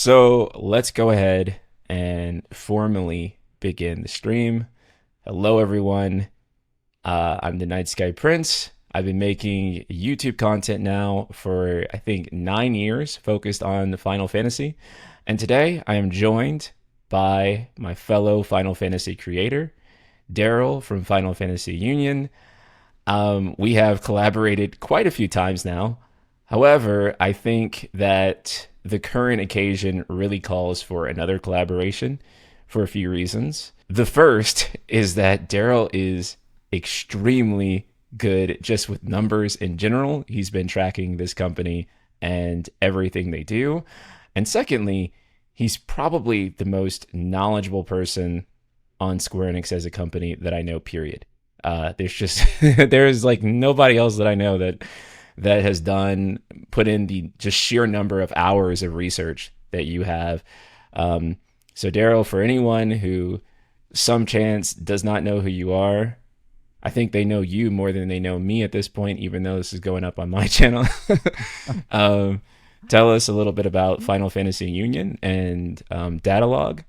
So let's go ahead and formally begin the stream. Hello, everyone. I'm the Night Sky Prince. I've been making YouTube content now for, I think, 9 years, focused on Final Fantasy. And today I am joined by my fellow Final Fantasy creator, Darryl from Final Fantasy Union. We have collaborated quite a few times now. However, I think that the current occasion really calls for another collaboration for a few reasons. The first is that Darryl is extremely good just with numbers in general. He's been tracking this company and everything they do. And secondly, he's probably the most knowledgeable person on Square Enix as a company that I know, period. There's just there's like nobody else that I know that has put in the just sheer number of hours of research that you have. So Darryl, for anyone who some chance does not know who you are, I think they know you more than they know me at this point, even though this is going up on my channel. um, Tell us a little bit about Final Fantasy Union and Datalog,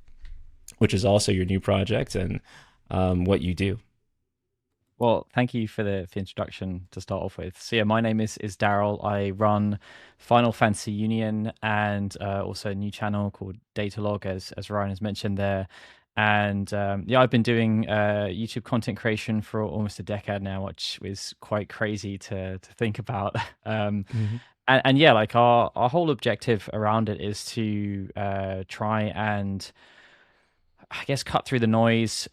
which is also your new project, and what you do. Well, thank you for the introduction to start off with. So yeah, my name is Darryl. I run Final Fantasy Union and also a new channel called Datalog, as Ryan has mentioned there. And yeah, I've been doing YouTube content creation for almost a decade now, which is quite crazy to think about. Mm-hmm. And yeah, like our whole objective around it is to try and I guess cut through the noise,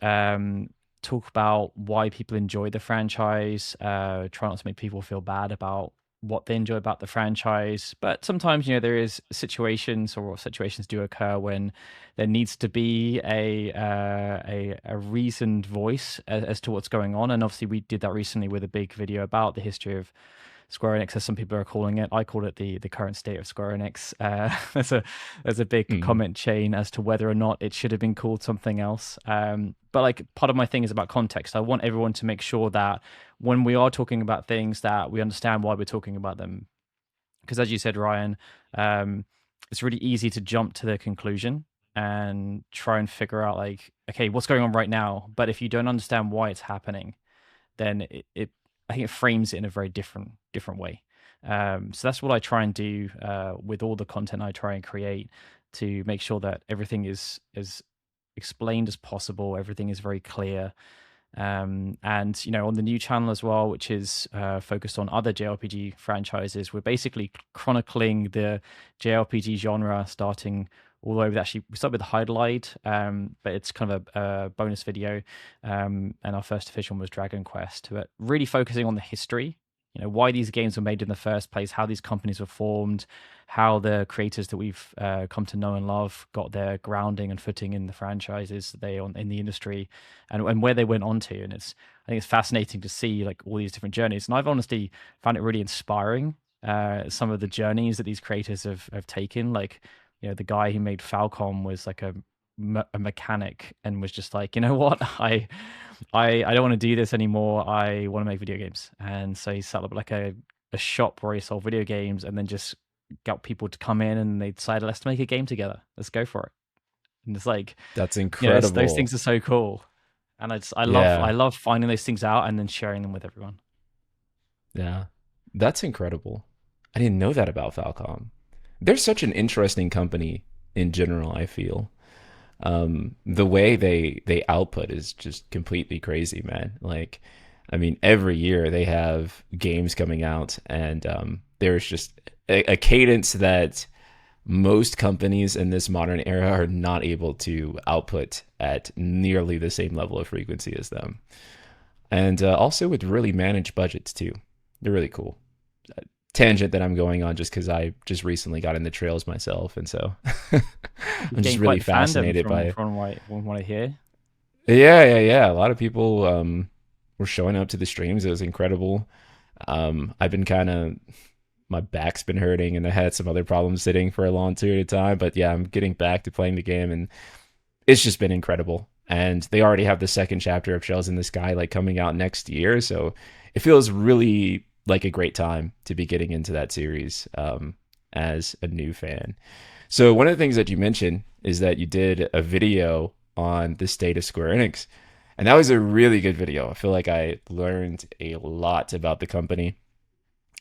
talk about why people enjoy the franchise, try not to make people feel bad about what they enjoy about the franchise. But sometimes, there is situations or situations do occur when there needs to be a reasoned voice as to what's going on. And obviously we did that recently with a big video about the history of Square Enix, as some people are calling it. I call it the current state of Square Enix. There's a big Mm-hmm. comment chain as to whether or not it should have been called something else. But like part of my thing is about context. I want everyone to make sure that when we are talking about things, that we understand why we're talking about them. Because as you said, Ryan, it's really easy to jump to the conclusion and try and figure out like, okay, what's going on right now? But if you don't understand why it's happening, then it I think it frames it in a very different way. So that's what I try and do with all the content I try and create to make sure that everything is as explained as possible. Everything is very clear. And on the new channel as well, which is focused on other JRPG franchises, we're basically chronicling the JRPG genre, starting all the way with actually we start with Hyderlight, but it's kind of a bonus video, and our first official one was Dragon Quest, but really focusing on the history, why these games were made in the first place, how these companies were formed, how the creators that we've come to know and love got their grounding and footing in the franchises they on in the industry, and where they went on to. And I think it's fascinating to see like all these different journeys, and I've honestly found it really inspiring. Some of the journeys that these creators have taken, like the guy who made Falcom was like a mechanic and was just like, you know what, I don't want to do this anymore. I want to make video games. And so he set up like a shop where he sold video games and then just got people to come in and they decided, let's make a game together. Let's go for it. And it's like, That's those things incredible. are so cool. And I Yeah, love finding those things out and then sharing them with everyone. yeah, that's incredible. I didn't know that about Falcom. They're such an interesting company in general, I feel. The way they output is just completely crazy, man. Like, I mean, every year they have games coming out, and there's just a cadence that most companies in this modern era are not able to output at nearly the same level of frequency as them. And also with really managed budgets too. They're really cool. Tangent that I'm going on just because I just recently got into trails myself, and so You've I'm just gained really quite the fandom fascinated from by. what I hear. Yeah. A lot of people were showing up to the streams. It was incredible. I've been kind of my back's been hurting, and I had some other problems sitting for a long period of time. But yeah, I'm getting back to playing the game, and it's just been incredible. And they already have the second chapter of Shells in the Sky like coming out next year, so it feels really like a great time to be getting into that series as a new fan. So one of the things that you mentioned is that you did a video on the state of Square Enix, and that was a really good video. I feel like I learned a lot about the company.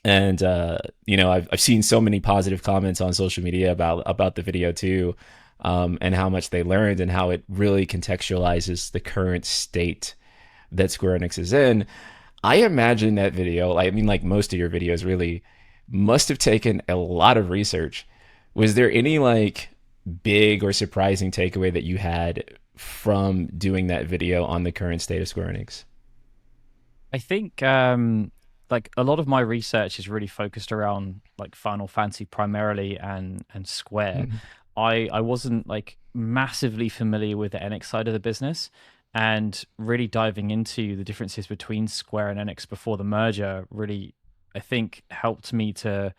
And I've seen so many positive comments on social media about the video too, and how much they learned and how it really contextualizes the current state that Square Enix is in. I imagine that video, I mean, like most of your videos, really must have taken a lot of research. Was there any like big or surprising takeaway that you had from doing that video on the current state of Square Enix? I think like a lot of my research is really focused around like Final Fantasy primarily and Square. Mm. I wasn't like massively familiar with the Enix side of the business, and really diving into the differences between Square and Enix before the merger really, I think, helped me to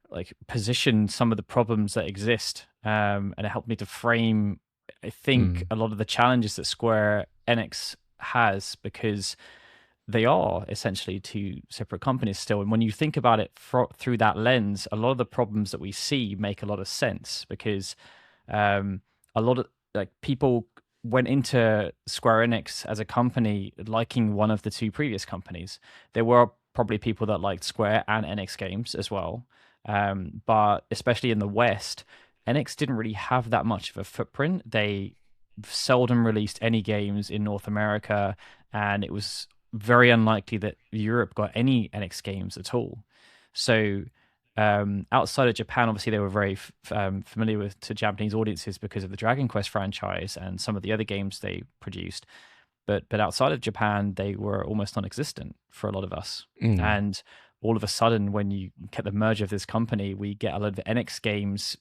like position some of the problems that exist, and it helped me to frame, I think, Mm. a lot of the challenges that Square Enix has, because they are essentially two separate companies still. And when you think about it through that lens, a lot of the problems that we see make a lot of sense, because um, a lot of like people went into Square Enix as a company liking one of the two previous companies. There were probably people that liked Square and Enix games as well, but especially in the West, Enix didn't really have that much of a footprint. They seldom released any games in North America, and it was very unlikely that Europe got any Enix games at all. So outside of Japan, obviously they were very familiar with to Japanese audiences because of the Dragon Quest franchise and some of the other games they produced. But outside of Japan, they were almost non-existent for a lot of us. Mm. And all of a sudden, when you get the merger of this company, we get a lot of Enix games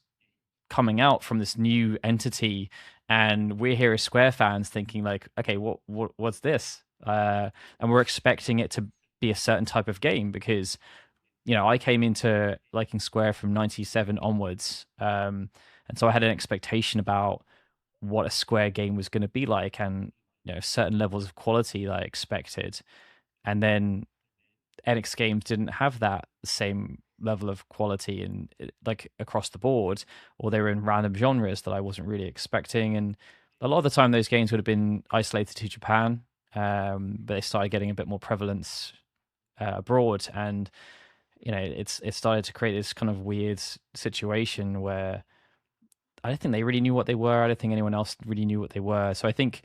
coming out from this new entity, and we're here as Square fans thinking like, okay, what's this? And we're expecting it to be a certain type of game, because I came into liking Square from '97 onwards, and so I had an expectation about what a Square game was going to be like, and certain levels of quality that I expected, and then NX games didn't have that same level of quality and like across the board, or they were in random genres that I wasn't really expecting. And a lot of the time, those games would have been isolated to Japan, but they started getting a bit more prevalence abroad, and it started to create this kind of weird situation where I don't think they really knew what they were. I don't think anyone else really knew what they were. So I think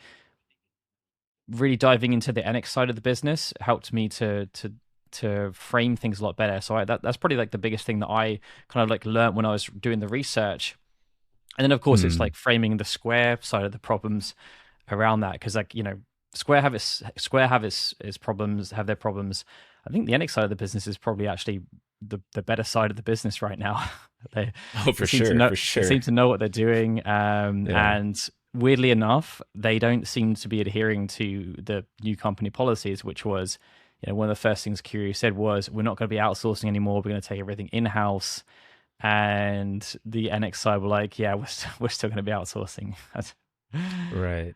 really diving into the NX side of the business helped me to frame things a lot better. So that's probably like the biggest thing that I kind of like learned when I was doing the research. And then of course it's Mm. like framing the Square side of the problems around that, because like Square have its problems, have their problems. I think the NX side of the business is probably actually the better side of the business right now. they Oh, they for seem to sure, know for they seem sure. to know what they're doing, Yeah. and weirdly enough, they don't seem to be adhering to the new company policies, which was, one of the first things Curio said was, we're not going to be outsourcing anymore. We're going to take everything in house. And the NX side were like, yeah, we're still going to be outsourcing. Right.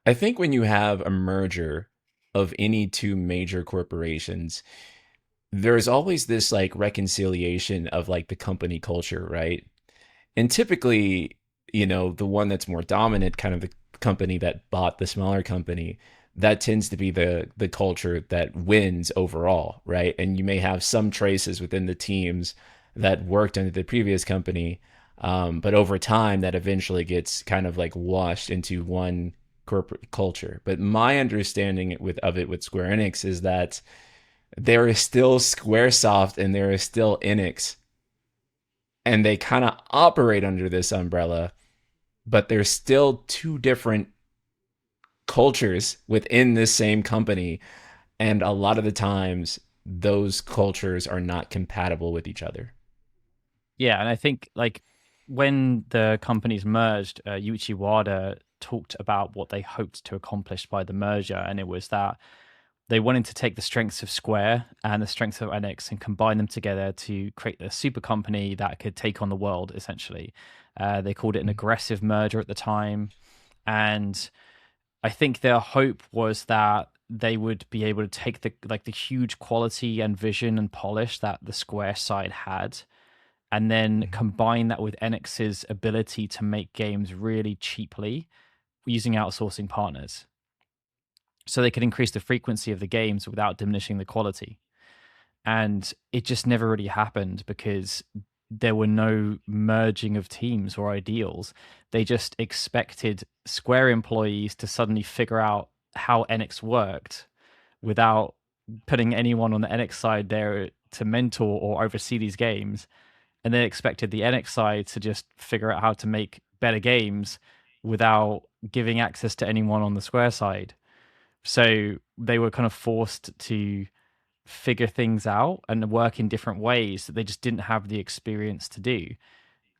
I think when you have a merger of any two major corporations, there's always this like reconciliation of like the company culture, right? And typically, the one that's more dominant, kind of the company that bought the smaller company, that tends to be the culture that wins overall, right? And you may have some traces within the teams that worked under the previous company, but over time, that eventually gets kind of like washed into one corporate culture. But my understanding of it with Square Enix is that there is still SquareSoft and there is still Enix, and they kind of operate under this umbrella, but there's still two different cultures within this same company, and a lot of the times those cultures are not compatible with each other. Yeah, and I think like when the companies merged, Yuichi Wada talked about what they hoped to accomplish by the merger, and it was that they wanted to take the strengths of Square and the strengths of Enix and combine them together to create a super company that could take on the world, essentially. They called it an aggressive merger at the time. And I think their hope was that they would be able to take the huge quality and vision and polish that the Square side had, and then Mhm. combine that with Enix's ability to make games really cheaply using outsourcing partners. So they could increase the frequency of the games without diminishing the quality. And it just never really happened because there were no merging of teams or ideals. They just expected Square employees to suddenly figure out how Enix worked without putting anyone on the Enix side there to mentor or oversee these games. And they expected the Enix side to just figure out how to make better games without giving access to anyone on the Square side. So they were kind of forced to figure things out and work in different ways that they just didn't have the experience to do.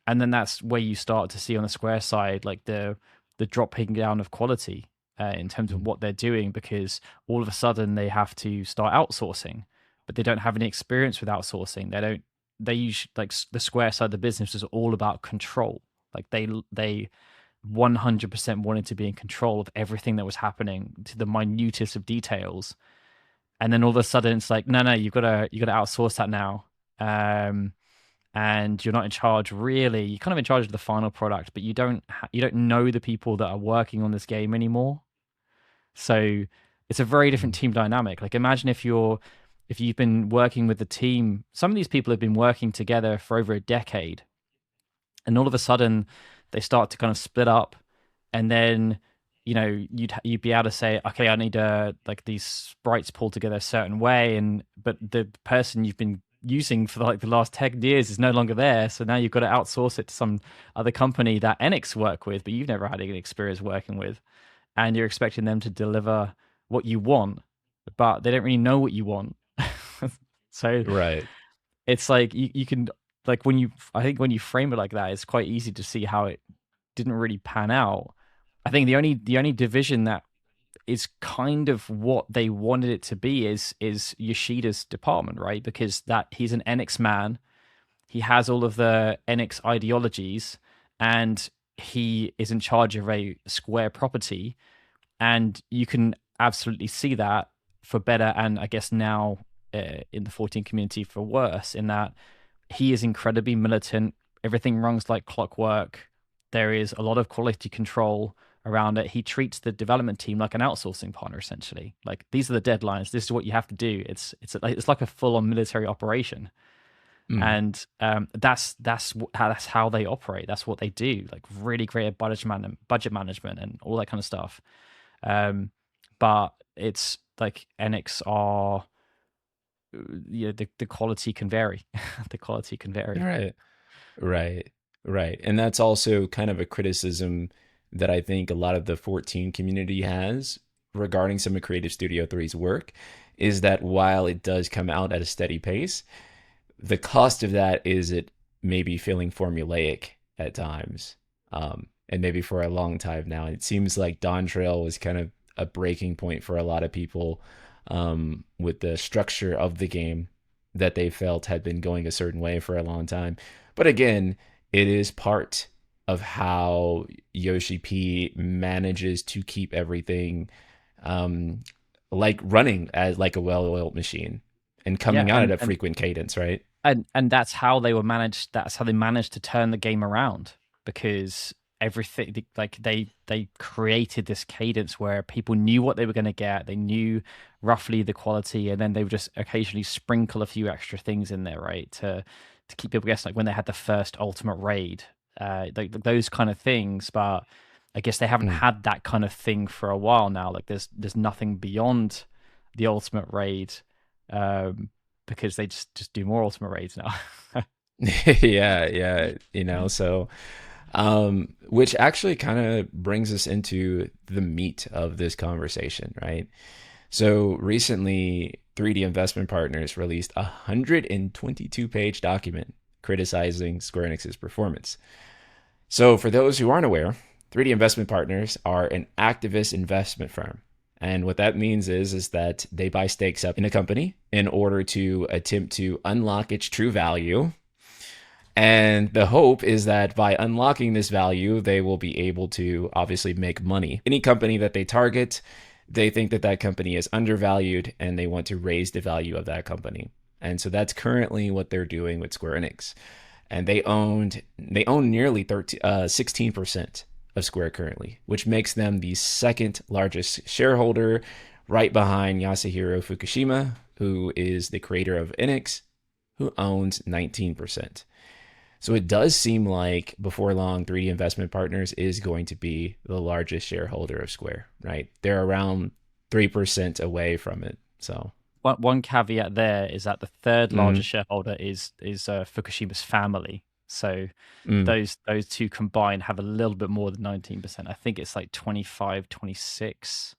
And then that's where you start to see on the Square side like the dropping down of quality in terms of what they're doing, because all of a sudden they have to start outsourcing, but they don't have any experience with outsourcing. They use like the Square side of the business is all about control. Like they 100% wanted to be in control of everything that was happening to the minutest of details. And then all of a sudden it's like, no, you got to outsource that now. And you're not in charge really. You're kind of in charge of the final product, but you don't know the people that are working on this game anymore. So it's a very different team dynamic. Like imagine if you've been working with the team. Some of these people have been working together for over a decade, and all of a sudden they start to kind of split up, and then you'd be able to say, okay, I need like these sprites pulled together a certain way, and but the person you've been using for like the last 10 years is no longer there, so now you've got to outsource it to some other company that Enix work with, but you've never had any experience working with, and you're expecting them to deliver what you want, but they don't really know what you want. So Right. it's like you can, like, I think when you frame it like that, it's quite easy to see how it didn't really pan out. I think the only division that is kind of what they wanted it to be is Yoshida's department, right? Because that he's an Enix man, he has all of the Enix ideologies, and he is in charge of a Square property, and you can absolutely see that for better, and I guess now in the 14 community for worse, in that he is incredibly militant. Everything runs like clockwork. There is a lot of quality control around it. He treats the development team like an outsourcing partner, essentially. Like, these are the deadlines. This is what you have to do. It's like a full-on military operation, Mm. and that's how they operate. That's what they do. Like, really great budget management and all that kind of stuff. But it's like Enix are, yeah, the quality can vary. The quality can vary. Right. Right. Right. And that's also kind of a criticism that I think a lot of the 14 community has regarding some of Creative Studio 3's work, is that while it does come out at a steady pace, the cost of that is it maybe feeling formulaic at times. And maybe for a long time now. It seems like Dawn Trail was kind of a breaking point for a lot of people, with the structure of the game that they felt had been going a certain way for a long time. But again, it is part of how Yoshi P manages to keep everything, um, like running as like a well-oiled machine and Yeah, coming out at a frequent cadence, right? and that's how they were managed. That's how they managed to turn the game around, because everything, like, they created this cadence where people knew what they were going to get. They knew roughly the quality, and then they would just occasionally sprinkle a few extra things in there, right, to keep people guessing. Like when they had the first Ultimate Raid, those kind of things. But I guess they haven't Mm. had that kind of thing for a while now. Like there's nothing beyond the Ultimate Raid, because they just do more Ultimate Raids now. Yeah, yeah, so which actually kind of brings us into the meat of this conversation, right? So recently, 3D Investment Partners released a 122-page document criticizing Square Enix's performance. So for those who aren't aware, 3D Investment Partners are an activist investment firm. And what that means is that they buy stakes up in a company in order to attempt to unlock its true value. And the hope is that by unlocking this value, they will be able to obviously make money. Any company that they target, they think that that company is undervalued and they want to raise the value of that company. And so that's currently what they're doing with Square Enix. and they own nearly 16% of Square currently, which makes them the second largest shareholder, right behind Yasuhiro Fukushima, who is the creator of Enix, who owns 19%. So it does seem like before long, 3D Investment Partners is going to be the largest shareholder of Square, right? They're around 3% away from it. So One caveat there is that the third mm, largest shareholder is Fukushima's family. So mm, those two combined have a little bit more than 19%. I think it's like 25, 26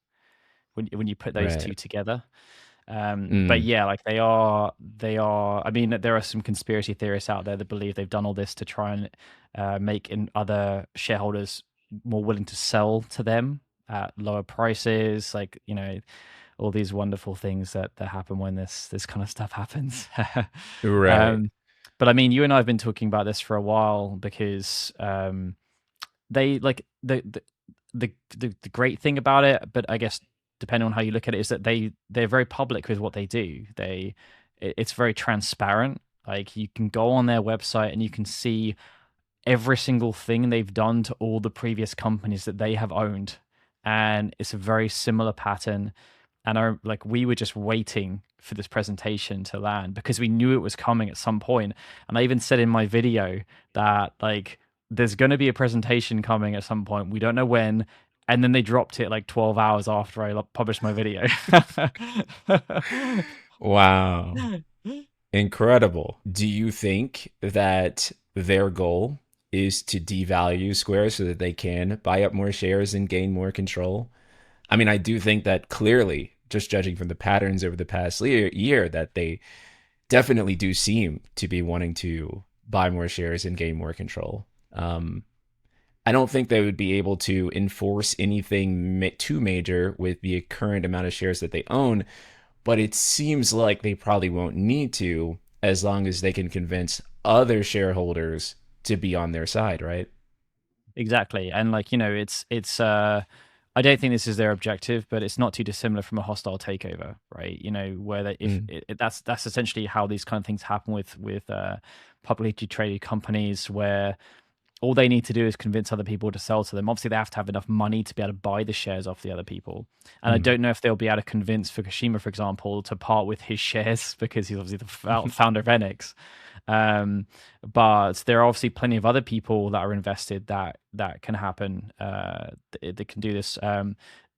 when you put those two right. together. But Mm, yeah, like they are. I mean, there are some conspiracy theorists out there that believe they've done all this to try and make other shareholders more willing to sell to them at lower prices. Like, all these wonderful things that happen when this kind of stuff happens. right. um, but I mean, you and I have been talking about this for a while because they like the great thing about it, but I guess depending on how you look at it, is that they're very public with what they do. It's very transparent. Like, you can go on their website and you can see every single thing they've done to all the previous companies that they have owned, and it's a very similar pattern. And we were just waiting for this presentation to land because we knew it was coming at some point. And I even said in my video that, like, there's going to be a presentation coming at some point. We don't know when. And then they dropped it like 12 hours after I published my video. Wow. Incredible. Do you think that their goal is to devalue Square so that they can buy up more shares and gain more control? I mean, I do think that clearly, just judging from the patterns over the past year, that they definitely do seem to be wanting to buy more shares and gain more control. I don't think they would be able to enforce anything too major with the current amount of shares that they own, but it seems like they probably won't need to as long as they can convince other shareholders to be on their side, right? Exactly. And, like, it's I don't think this is their objective, but it's not too dissimilar from a hostile takeover, right? Where if Mm, that's essentially how these kind of things happen with publicly traded companies, where all they need to do is convince other people to sell to them. Obviously, they have to have enough money to be able to buy the shares off the other people. And I mm, don't know if they'll be able to convince Fukushima, for example, to part with his shares because he's obviously the founder of Enix. Um, but there are obviously plenty of other people that are invested that can happen. That can do this.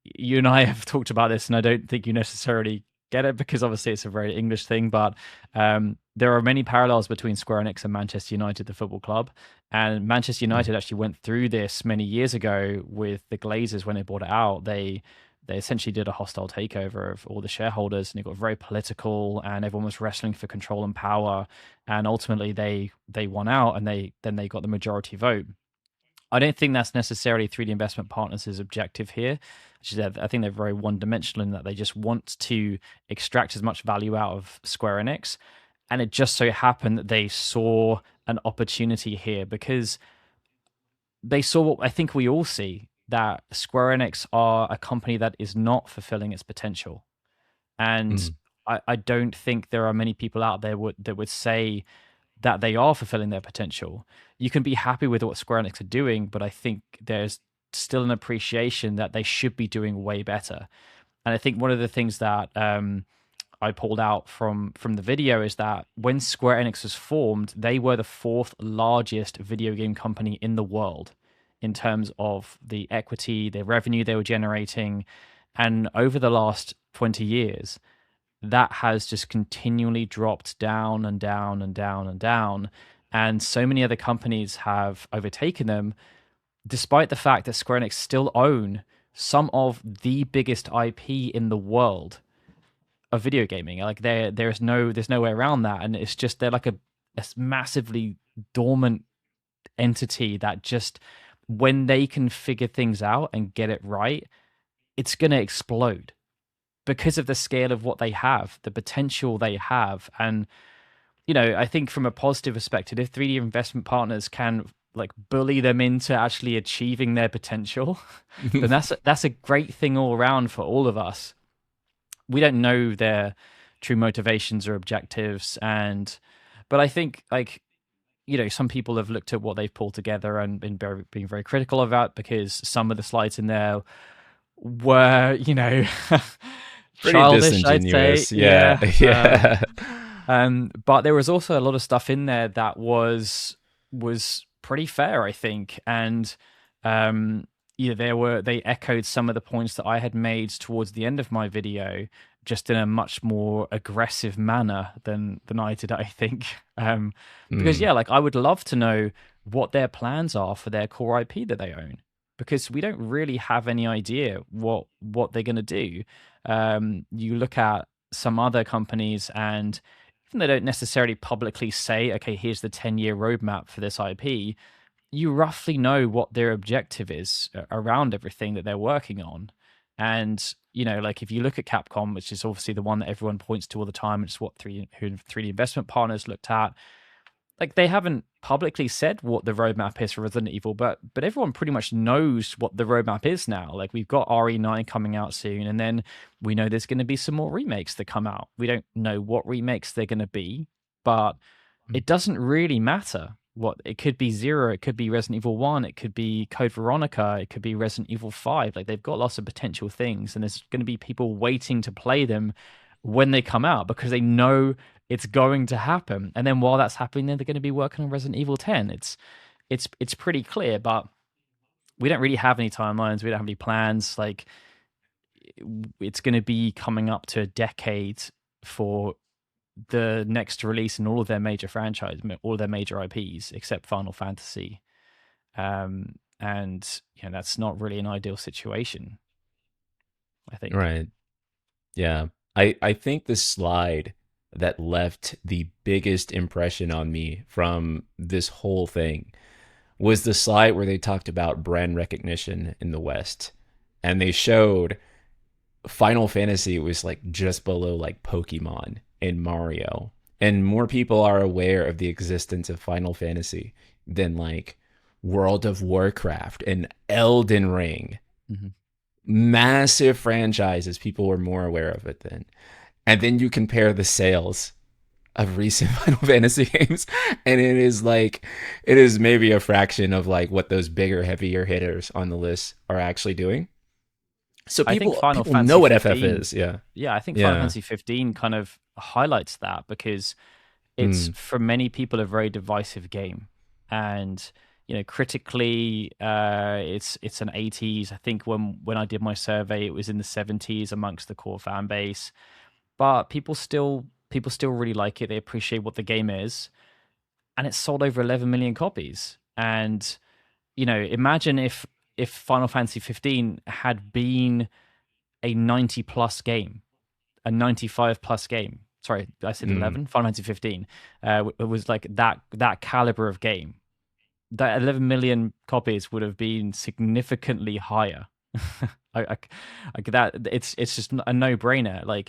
You and I have talked about this, and I don't think you necessarily get it because obviously it's a very English thing. But there are many parallels between Square Enix and Manchester United, the football club. And Manchester mm, United actually went through this many years ago with the Glazers when they bought it out. They essentially did a hostile takeover of all the shareholders, and it got very political, and everyone was wrestling for control and power. And ultimately, they won out, and they got the majority vote. I don't think that's necessarily 3D Investment Partners' objective here. I think they're very one-dimensional in that they just want to extract as much value out of Square Enix, and it just so happened that they saw an opportunity here because they saw what I think we all see, that Square Enix are a company that is not fulfilling its potential. And mm, I don't think there are many people out there that would say that they are fulfilling their potential. You can be happy with what Square Enix are doing, but I think there's still an appreciation that they should be doing way better. And I think one of the things that I pulled out from the video is that when Square Enix was formed, they were the fourth largest video game company in the world in terms of the equity, the revenue they were generating. And over the last 20 years, that has just continually dropped down and down and down and down. And so many other companies have overtaken them, despite the fact that Square Enix still own some of the biggest IP in the world of video gaming. Like, there's no way around that, and it's just they're like a massively dormant entity that just, when they can figure things out and get it right, it's gonna explode because of the scale of what they have, the potential they have. And I think from a positive perspective, if 3D Investment Partners can, like, bully them into actually achieving their potential, then that's a great thing all around for all of us. We don't know their true motivations or objectives, but I think, like, some people have looked at what they've pulled together and been very critical of that, because some of the slides in there were, Pretty childish, I'd say. disingenuous. Yeah. Yeah. Yeah. But there was also a lot of stuff in there that was pretty fair, I think. And they echoed some of the points that I had made towards the end of my video, just in a much more aggressive manner than I did, I think. Because Mm. I would love to know what their plans are for their core IP that they own, because we don't really have any idea what they're going to do. You look at some other companies, and even they don't necessarily publicly say, okay, here's the 10-year roadmap for this IP, you roughly know what their objective is around everything that they're working on. And if you look at Capcom, which is obviously the one that everyone points to all the time, it's what 3D investment partners looked at. They haven't publicly said what the roadmap is for Resident Evil, but everyone pretty much knows what the roadmap is now. We've got RE9 coming out soon, and then we know there's going to be some more remakes that come out. We don't know what remakes they're going to be, but it doesn't really matter. What it could be Zero, it could be Resident Evil 1, it could be Code Veronica, it could be Resident Evil 5. They've got lots of potential things, and there's going to be people waiting to play them when they come out, because they know it's going to happen. And then while that's happening, they're going to be working on Resident Evil 10. It's pretty clear, but we don't really have any timelines. We don't have any plans. It's going to be coming up to a decade for the next release in all of their major franchises, all of their major IPs, except Final Fantasy. And that's not really an ideal situation, I think. Right. Yeah. I think the slide that left the biggest impression on me from this whole thing was the slide where they talked about brand recognition in the West. And they showed Final Fantasy was just below Pokemon and Mario. And more people are aware of the existence of Final Fantasy than World of Warcraft and Elden Ring. Mm-hmm. Massive franchises, people were more aware of it then. And then you compare the sales of recent Final Fantasy games, and it is maybe a fraction of what those bigger, heavier hitters on the list are actually doing. So I think Final people Fantasy know what 15, FF is. Yeah. Yeah, I think Final Fantasy 15 kind of highlights that, because it's for many people a very divisive game. And critically, it's an 80s. I think when I did my survey, it was in the 70s amongst the core fan base. But people still really like it. They appreciate what the game is, and it's sold over 11 million copies. And imagine if Final Fantasy 15 had been a 90 plus game, a 95 plus game. Sorry, I said 11. Final Fantasy 15. It was that caliber of game. That 11 million copies would have been significantly higher. It's just a no brainer.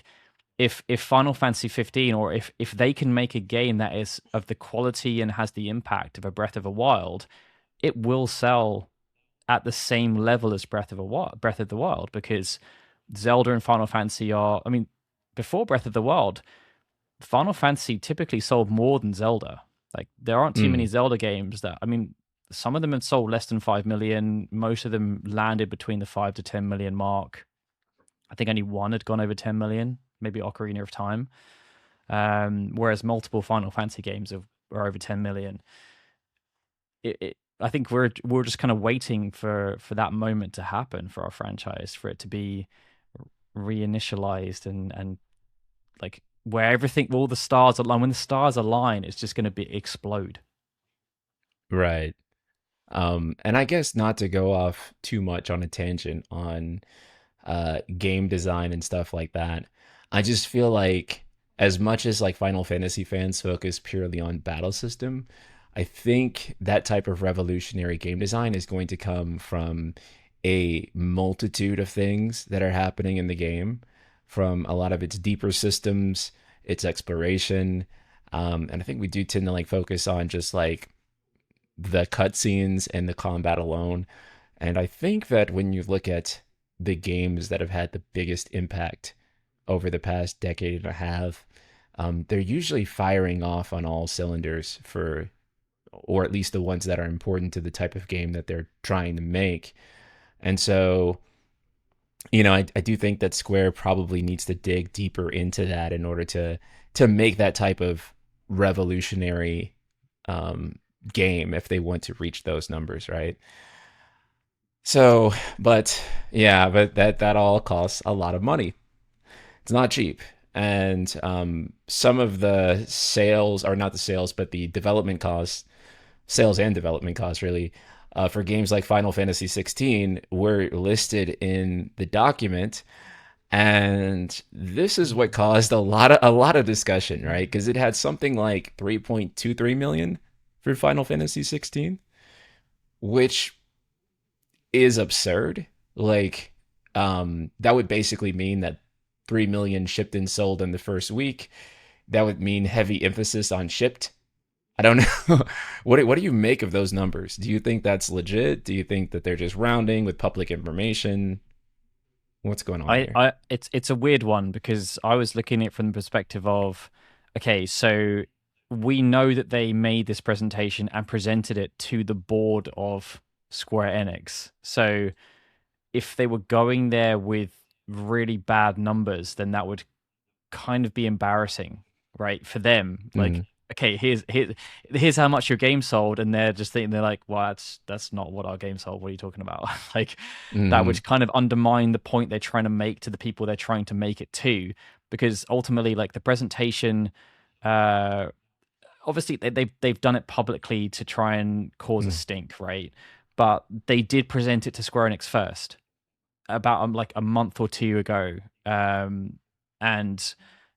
If Final Fantasy 15, or if they can make a game that is of the quality and has the impact of a Breath of the Wild, it will sell at the same level as Breath of the Wild, because Zelda and Final Fantasy are, before Breath of the Wild, Final Fantasy typically sold more than Zelda. There aren't too many Zelda games that, some of them have sold less than 5 million. Most of them landed between the 5 to 10 million mark. I think only one had gone over 10 million, maybe Ocarina of Time. Whereas multiple Final Fantasy games are over 10 million. I think we're just kind of waiting for that moment to happen for our franchise, for it to be reinitialized and where all the stars align. When the stars align, it's just going to explode. Right. And I guess not to go off too much on a tangent on game design and stuff like that, I just feel as much as Final Fantasy fans focus purely on battle system, I think that type of revolutionary game design is going to come from a multitude of things that are happening in the game, from a lot of its deeper systems, its exploration. And I think we do tend to focus on just the cutscenes and the combat alone. And I think that when you look at the games that have had the biggest impact over the past decade and a half, they're usually firing off on all cylinders for or at least the ones that are important to the type of game that they're trying to make. And so, I do think that Square probably needs to dig deeper into that in order to make that type of revolutionary um, game if they want to reach those numbers, right? So, but yeah, but that all costs a lot of money. It's not cheap. And some of the sales, or not the sales, but the development costs, sales and development costs really, for games like Final Fantasy 16 were listed in the document. And this is what caused a lot of discussion, right? Because it had something like 3.23 million for Final Fantasy 16, which is absurd. Like, that would basically mean that 3 million shipped and sold in the first week. That would mean heavy emphasis on shipped. I don't know. What do you make of those numbers? Do you think that's legit? Do you think that they're just rounding with public information? What's going on here? It's a weird one because I was looking at it from the perspective of, okay, so we know that they made this presentation and presented it to the board of Square Enix. So if they were going there with really bad numbers, then that would kind of be embarrassing, right, for them. Like, Mm, okay, here's how much your game sold, and they're just thinking, they're like, well, that's not what our game sold. What are you talking about? Like, that mm, would kind of undermine the point they're trying to make to the people they're trying to make it to, because ultimately, like, the presentation, uh obviously they've done it publicly to try and cause a mm, stink, right? But they did present it to Square Enix first about like a month or two ago. And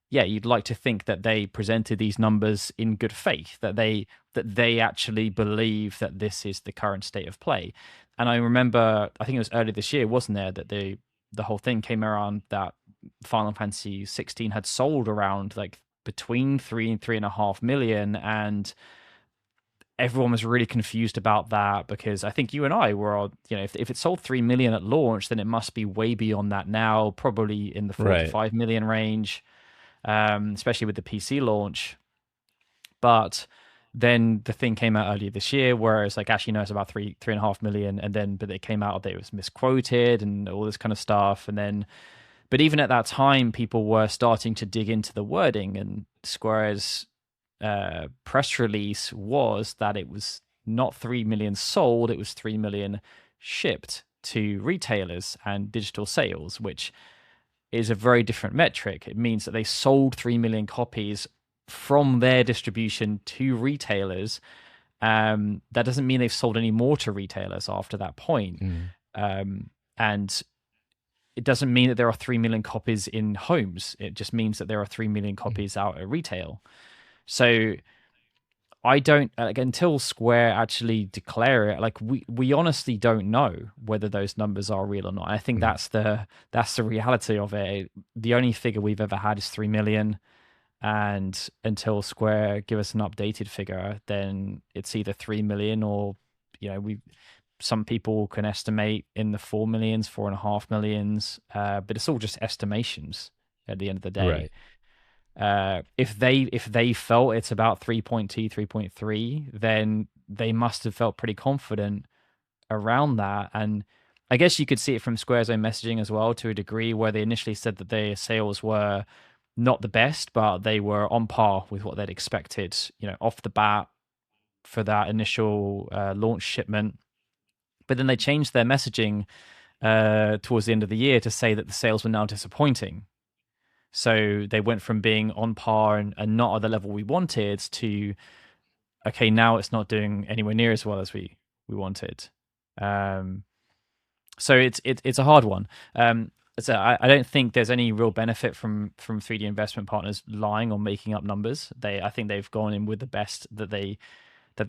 yeah, you'd like to think that they presented these numbers in good faith, that they actually believe that this is the current state of play. And I remember, I think it was early this year, wasn't there, that the whole thing came around that Final Fantasy 16 had sold around like between 3 and 3.5 million, and everyone was really confused about that, because I think you and I were, if it sold 3 million at launch, then it must be way beyond that now, probably in the 4 to 5 million range, especially with the PC launch. But then the thing came out earlier this year where it's like, actually, no, it's about 3.5 million. And then, but it came out that it was misquoted and all this kind of stuff. And then, but even at that time, people were starting to dig into the wording, and Square's press release was that it was not 3 million sold, it was 3 million shipped to retailers and digital sales, which is a very different metric. It means that they sold 3 million copies from their distribution to retailers. That doesn't mean they've sold any more to retailers after that point. mm, And it doesn't mean that there are 3 million copies in homes. It just means that there are 3 million mm, copies out at retail. So I don't, like, until Square actually declare it, like, we honestly don't know whether those numbers are real or not. I think mm. that's the reality of it. The only figure we've ever had is 3 million, and until Square give us an updated figure, then it's either 3 million or, we some people can estimate in the 4 millions, 4.5 millions, but it's all just estimations at the end of the day. Right. If they felt it's about 3.2, 3.3, then they must have felt pretty confident around that. And I guess you could see it from Square's own messaging as well, to a degree, where they initially said that their sales were not the best, but they were on par with what they'd expected, off the bat for that initial launch shipment. But then they changed their messaging towards the end of the year to say that the sales were now disappointing. So they went from being on par and not at the level we wanted to, okay, now it's not doing anywhere near as well as we wanted. Um, so it's a hard one. So I don't think there's any real benefit from 3D investment partners lying or making up numbers. I think they've gone in with the best that they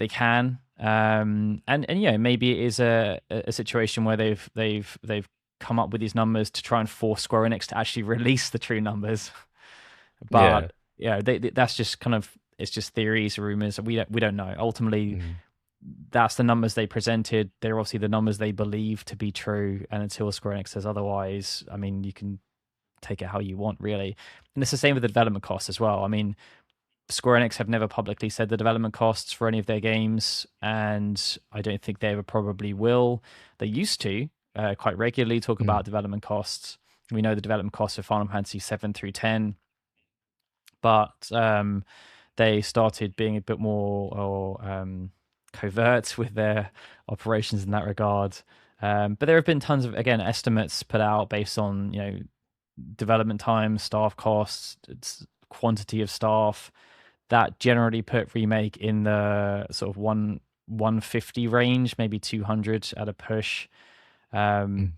can. And maybe it is a situation where they've come up with these numbers to try and force Square Enix to actually release the true numbers. Yeah. But that's just kind of, it's just theories, rumors. We don't know. Ultimately, Mm, that's the numbers they presented. They're obviously the numbers they believe to be true. And until Square Enix says otherwise, I mean, you can take it how you want, really. And it's the same with the development costs as well. I mean, Square Enix have never publicly said the development costs for any of their games, and I don't think they ever probably will. They used to quite regularly talk Mm. about development costs. We know the development costs of Final Fantasy 7 through 10, but they started being a bit more covert with their operations in that regard. But there have been tons of, again, estimates put out based on, development time, staff costs, quantity of staff, that generally put remake in the sort of 150 range, maybe 200 at a push. Mm.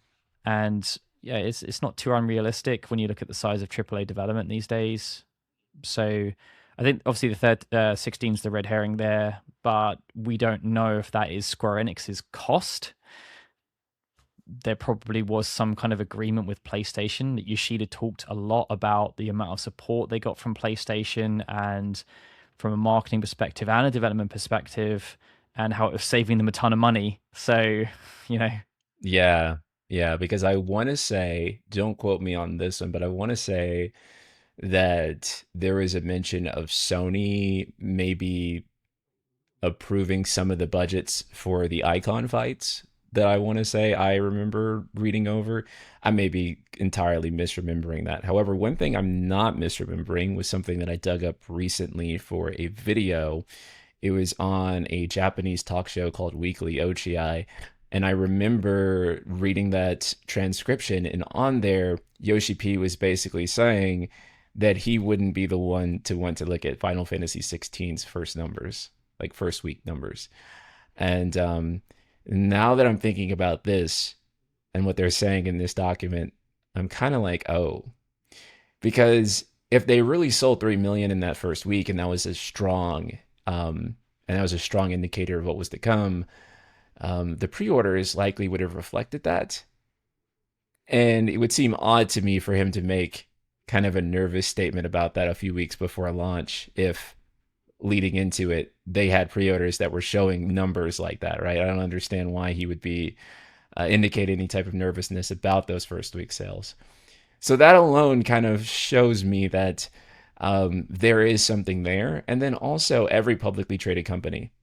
And yeah, it's not too unrealistic when you look at the size of AAA development these days. So I think obviously the third 16 is the red herring there, but we don't know if that is Square Enix's cost. There probably was some kind of agreement with PlayStation that Yoshida talked a lot about the amount of support they got from PlayStation, and from a marketing perspective and a development perspective, and how it was saving them a ton of money. So, you know, Yeah, yeah, because I want to say, don't quote me on this one, but I want to say that there is a mention of Sony maybe approving some of the budgets for the icon fights that I want to say I remember reading over. I may be entirely misremembering that. However, one thing I'm not misremembering was something that I dug up recently for a video. It was on a Japanese talk show called Weekly Ochi. And I remember reading that transcription, and on there, Yoshi P was basically saying that he wouldn't be the one to want to look at Final Fantasy 16's first numbers, like first week numbers. And now that I'm thinking about this and what they're saying in this document, I'm kind of like, oh, because if they really sold 3 million in that first week, and that was a strong, and that was a strong indicator of what was to come, the pre-orders likely would have reflected that. And it would seem odd to me for him to make kind of a nervous statement about that a few weeks before launch if leading into it they had pre-orders that were showing numbers like that, right? I don't understand why he would be indicating any type of nervousness about those first week sales. So that alone kind of shows me that there is something there. And then also, every publicly traded company,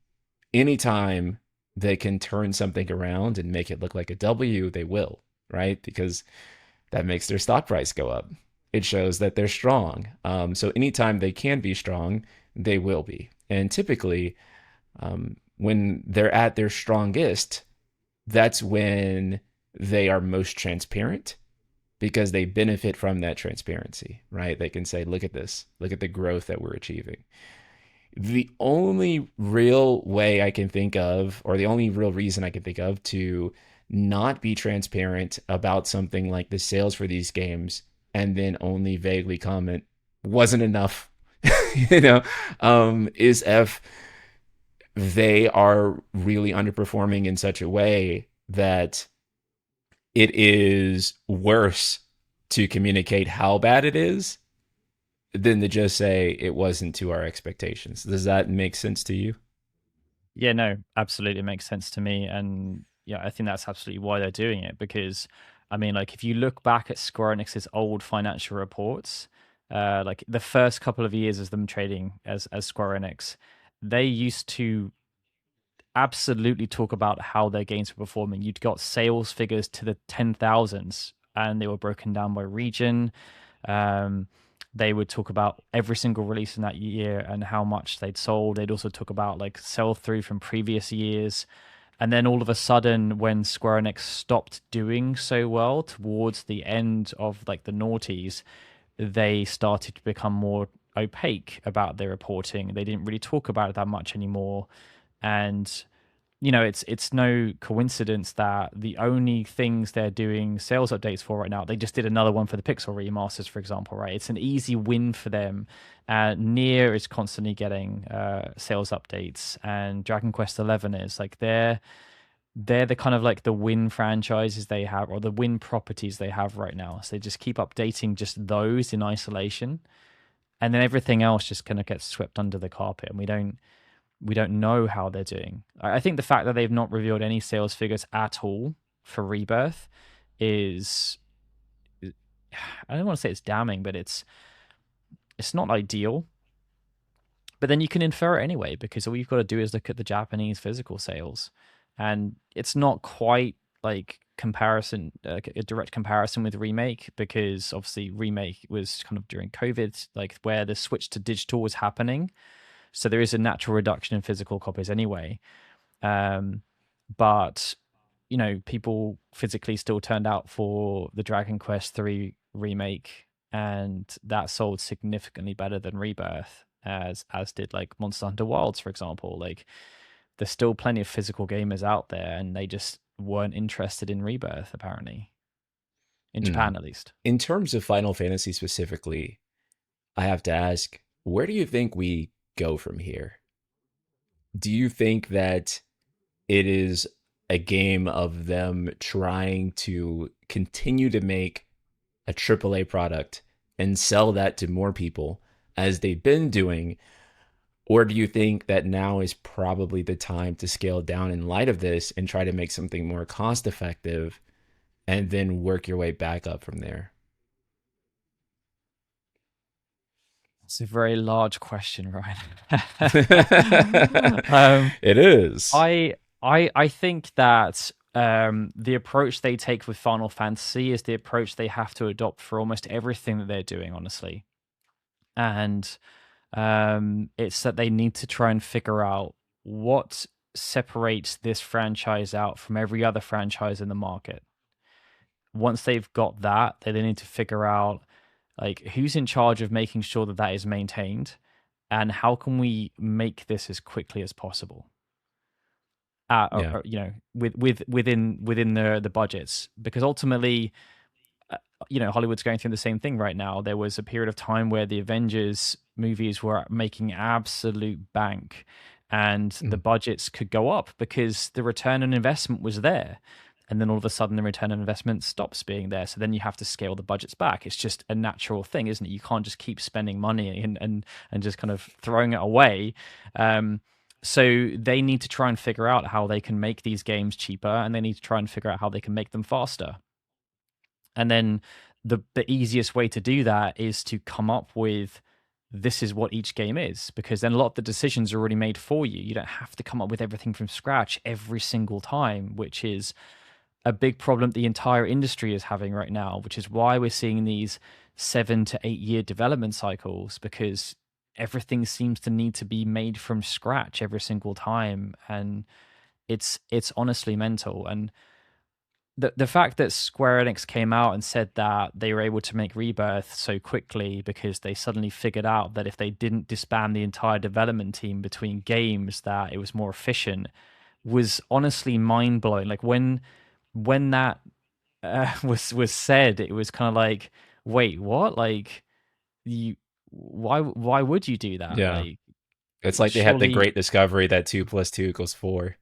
anytime they can turn something around and make it look like a W, they will, right? Because that makes their stock price go up. It shows that they're strong. So anytime they can be strong, they will be. And typically, when they're at their strongest, that's when they are most transparent, because they benefit from that transparency, right? They can say, look at this, look at the growth that we're achieving. The only real way I can think of, or the only real reason I can think of to not be transparent about something like the sales for these games and then only vaguely comment wasn't enough, you know, is if they are really underperforming in such a way that it is worse to communicate how bad it is than to just say it wasn't to our expectations. Does that make sense to you? yeah, no, absolutely makes sense to me. And yeah, I think that's absolutely why they're doing it. Because, I mean, like, if you look back at Square Enix's old financial reports, like the first couple of years as them trading as Square Enix, they used to absolutely talk about how their games were performing. You'd got sales figures to the 10,000s, and they were broken down by region. Um, they would talk about every single release in that year and how much they'd sold. They'd also talk about like sell through from previous years. And then all of a sudden, when Square Enix stopped doing so well towards the end of like the noughties, they started to become more opaque about their reporting. They didn't really talk about it that much anymore. And it's no coincidence that the only things they're doing sales updates for right now, they just did another one for the Pixel remasters, for example, right? It's an easy win for them. Nier is constantly getting sales updates, and Dragon Quest 11 is like they're the kind of like the win franchises they have, or the win properties they have right now. So they just keep updating just those in isolation, and then everything else just kind of gets swept under the carpet, and we don't know how they're doing. I think the fact that they've not revealed any sales figures at all for Rebirth is, I don't want to say it's damning, but it's not ideal. But then you can infer it anyway, because all you've got to do is look at the Japanese physical sales, and it's not quite like comparison, a direct comparison with remake, because obviously remake was kind of during COVID, like where the switch to digital was happening. So there is a natural reduction in physical copies anyway. But people physically still turned out for the Dragon Quest III remake, and that sold significantly better than Rebirth, as did like Monster Hunter Wilds, for example. Like, there's still plenty of physical gamers out there, and they just weren't interested in Rebirth, apparently, in Japan at least. In terms of Final Fantasy specifically, I have to ask, where do you think we go from here? Do you think that it is a game of them trying to continue to make a AAA product and sell that to more people as they've been doing? Or do you think that now is probably the time to scale down in light of this and try to make something more cost effective and then work your way back up from there? It's a very large question, Ryan. It is. I think that the approach they take with Final Fantasy is the approach they have to adopt for almost everything that they're doing, honestly. And it's that they need to try and figure out what separates this franchise out from every other franchise in the market. Once they've got that, they then need to figure out like who's in charge of making sure that that is maintained, and how can we make this as quickly as possible. Yeah. Within the budgets, because ultimately, Hollywood's going through the same thing right now. There was a period of time where the Avengers movies were making absolute bank, and the budgets could go up because the return on investment was there. And then all of a sudden, the return on investment stops being there. So then you have to scale the budgets back. It's just a natural thing, isn't it? You can't just keep spending money and just kind of throwing it away. So they need to try and figure out how they can make these games cheaper, and they need to try and figure out how they can make them faster. And then the easiest way to do that is to come up with, this is what each game is, because then a lot of the decisions are already made for you. You don't have to come up with everything from scratch every single time, which is a big problem the entire industry is having right now, which is why we're seeing these 7 to 8 year development cycles, because everything seems to need to be made from scratch every single time. And it's honestly mental. And the fact that Square Enix came out and said that they were able to make Rebirth so quickly because they suddenly figured out that if they didn't disband the entire development team between games, that it was more efficient, was honestly mind-blowing. Like when that was said, it was kind of like, wait, what? Like, why would you do that? Yeah. Like, It's like they had the great discovery that 2 + 2 = 4.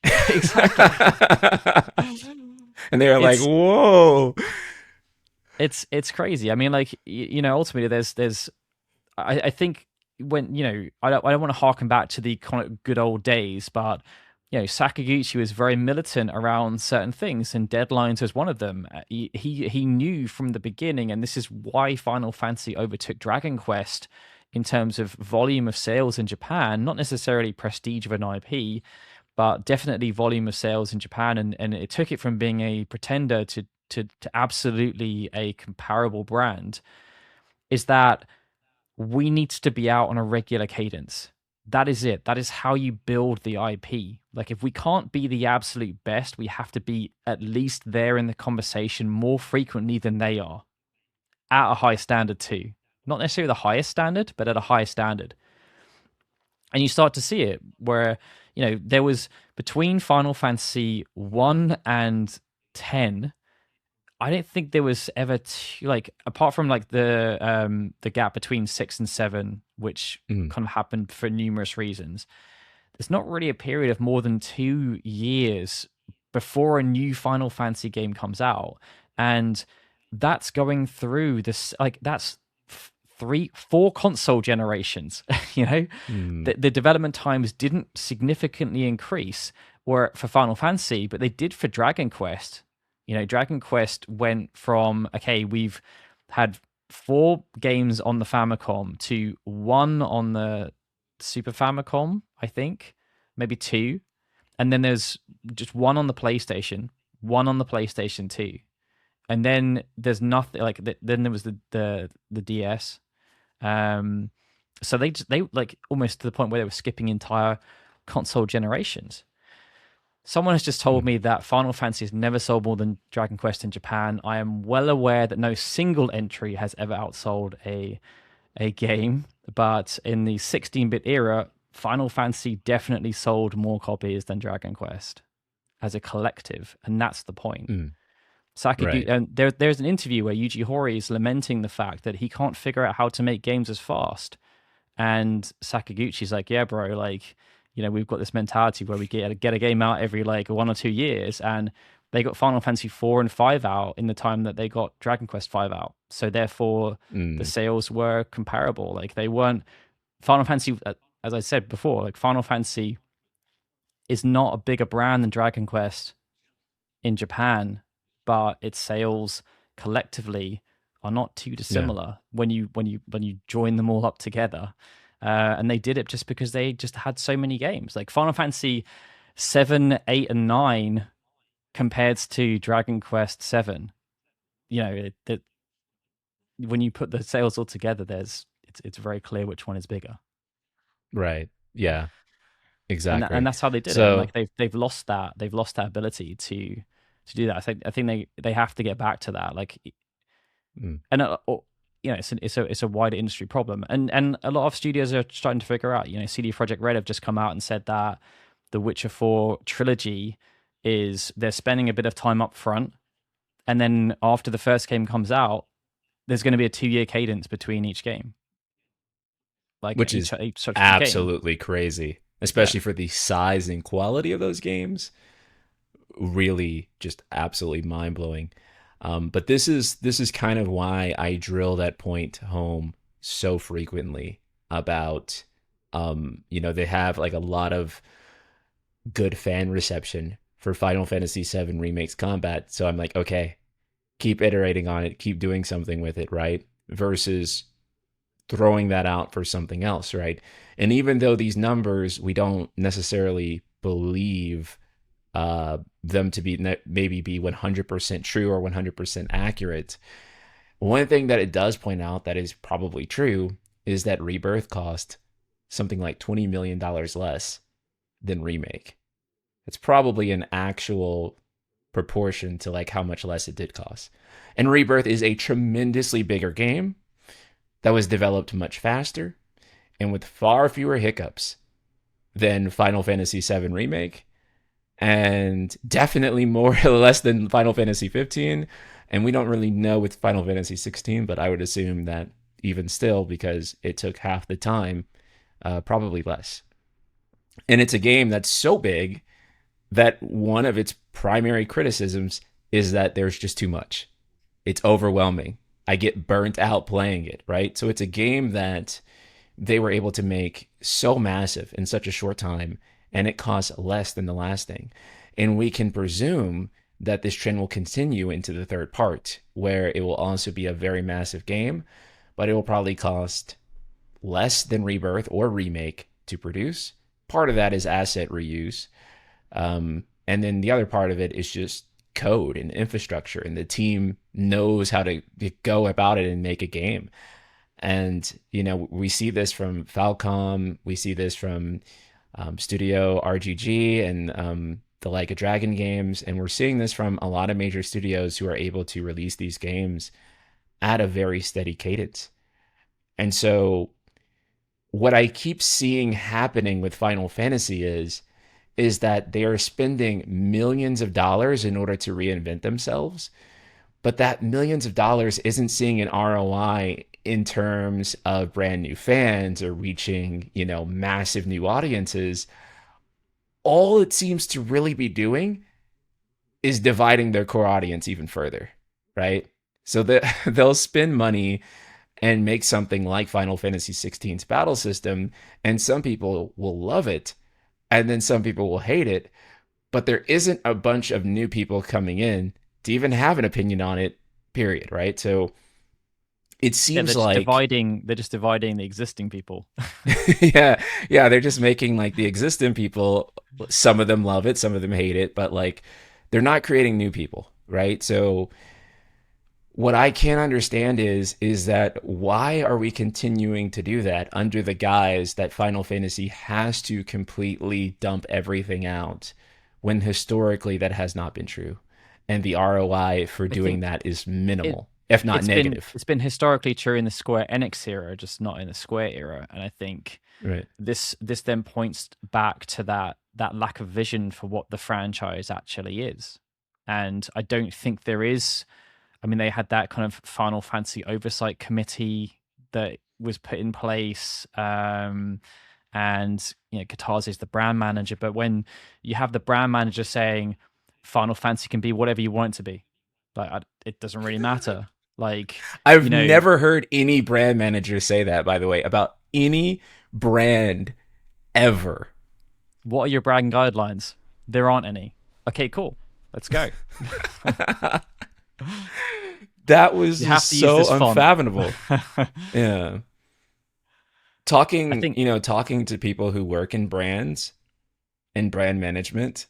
Exactly. And they were like, whoa. It's crazy. I mean, like, ultimately there's I think when, I don't want to harken back to the kind of good old days, but Sakaguchi was very militant around certain things, and deadlines was one of them. He knew from the beginning, and this is why Final Fantasy overtook Dragon Quest in terms of volume of sales in Japan, not necessarily prestige of an IP, but definitely volume of sales in Japan, and it took it from being a pretender to absolutely a comparable brand, is that we need to be out on a regular cadence. That is it. That is how you build the IP. Like, if we can't be the absolute best, we have to be at least there in the conversation more frequently than they are, at a high standard too. Not necessarily the highest standard, but at a high standard. And you start to see it where, there was between Final Fantasy 1 and 10, I don't think there was ever apart from like the gap between 6 and 7, which kind of happened for numerous reasons. There's not really a period of more than 2 years before a new Final Fantasy game comes out, and that's going through this, like, that's 4 console generations. The development times didn't significantly increase for Final Fantasy, but they did for Dragon Quest. Dragon Quest went from, okay, we've had 4 games on the Famicom to 1 on the Super Famicom, I think, maybe two, and then there's just one on the PlayStation, one on the PlayStation 2, and then there's nothing like then there was the DS. Um, so they like almost to the point where they were skipping entire console generations. Someone has just told Mm. me that Final Fantasy has never sold more than Dragon Quest in Japan. I am well aware that no single entry has ever outsold a game, but in the 16-bit era, Final Fantasy definitely sold more copies than Dragon Quest as a collective, and that's the point. Mm. Sakaguchi, Right. and there's an interview where Yuji Horii is lamenting the fact that he can't figure out how to make games as fast, and Sakaguchi's like, "Yeah, bro, like, we've got this mentality where we get a game out every like 1 or 2 years, and they got Final Fantasy 4 and 5 out in the time that they got Dragon Quest 5 out. So therefore, the Mm. sales were comparable. Like they weren't Final Fantasy, as I said before, like Final Fantasy is not a bigger brand than Dragon Quest in Japan, but its sales collectively are not too Yeah. dissimilar when you join them all up together. And they did it just because they just had so many games. Like Final Fantasy 7, 8, and 9 compared to Dragon Quest 7. When you put the sales all together, it's very clear which one is bigger. Right. Yeah. And Exactly. that's how they did it. And So, like they've lost that ability to do that. I think they have to get back to that. Like, mm. and it's a wider industry problem, and a lot of studios are starting to figure out. CD Projekt Red have just come out and said that the Witcher 4 trilogy is they're spending a bit of time up front, and then after the first game comes out, there's going to be a 2-year cadence between each game, like Which each is each subsequent game. absolutely crazy, Yeah, especially for the size and quality of those games. Really, just absolutely mind blowing. But this is kind of why I drill that point home so frequently about, they have like a lot of good fan reception for Final Fantasy VII Remake's combat. So I'm like, okay, keep iterating on it, keep doing something with it, right? Versus throwing that out for something else, right? And even though these numbers we don't necessarily believe them to be maybe be 100% true or 100% accurate, one thing that it does point out that is probably true is that Rebirth cost something like $20 million less than Remake. It's probably an actual proportion to like how much less it did cost. And Rebirth is a tremendously bigger game that was developed much faster and with far fewer hiccups than Final Fantasy VII Remake, and definitely more or less than Final Fantasy 15. And we don't really know with Final Fantasy 16, but I would assume that even still, because it took half the time, probably less. And it's a game that's so big that one of its primary criticisms is that there's just too much. It's overwhelming. I get burnt out playing it, right? So it's a game that they were able to make so massive in such a short time, and it costs less than the last thing. And we can presume that this trend will continue into the third part, where it will also be a very massive game, but it will probably cost less than Rebirth or Remake to produce. Part of that is asset reuse. And then the other part of it is just code and infrastructure, and the team knows how to go about it and make a game. And, we see this from Falcom, we see this from Studio RGG and the Like a Dragon games. And we're seeing this from a lot of major studios who are able to release these games at a very steady cadence. And so, what I keep seeing happening with Final Fantasy is that they are spending millions of dollars in order to reinvent themselves, but that millions of dollars isn't seeing an ROI in terms of brand new fans or reaching, massive new audiences. All it seems to really be doing is dividing their core audience even further, right? So that they'll spend money and make something like Final Fantasy 16's battle system, and some people will love it, and then some people will hate it, but there isn't a bunch of new people coming in to even have an opinion on it, period, right? So it Yeah, seems like they're just dividing the existing people. yeah, yeah, they're just making like the existing people, some of them love it, some of them hate it, but like they're not creating new people, right? So what I can't understand is that why are we continuing to do that under the guise that Final Fantasy has to completely dump everything out when historically that has not been true. And the ROI for I doing think that is it minimal, if not negative. it's been historically true in the Square Enix era, just not in the Square era. And I think Right. this then points back to that lack of vision for what the franchise actually is. And I don't think there is. I mean, they had that kind of Final Fantasy oversight committee that was put in place, and Katase is the brand manager. But when you have the brand manager saying Final Fantasy can be whatever you want it to be, like it doesn't really matter. Like I've never heard any brand manager say that, by the way, about any brand ever. what are your brand guidelines? There aren't any. Okay, cool. Let's go. That was You have just to use this so font. unfathomable. Yeah. I Talking, think talking to people who work in brands and brand management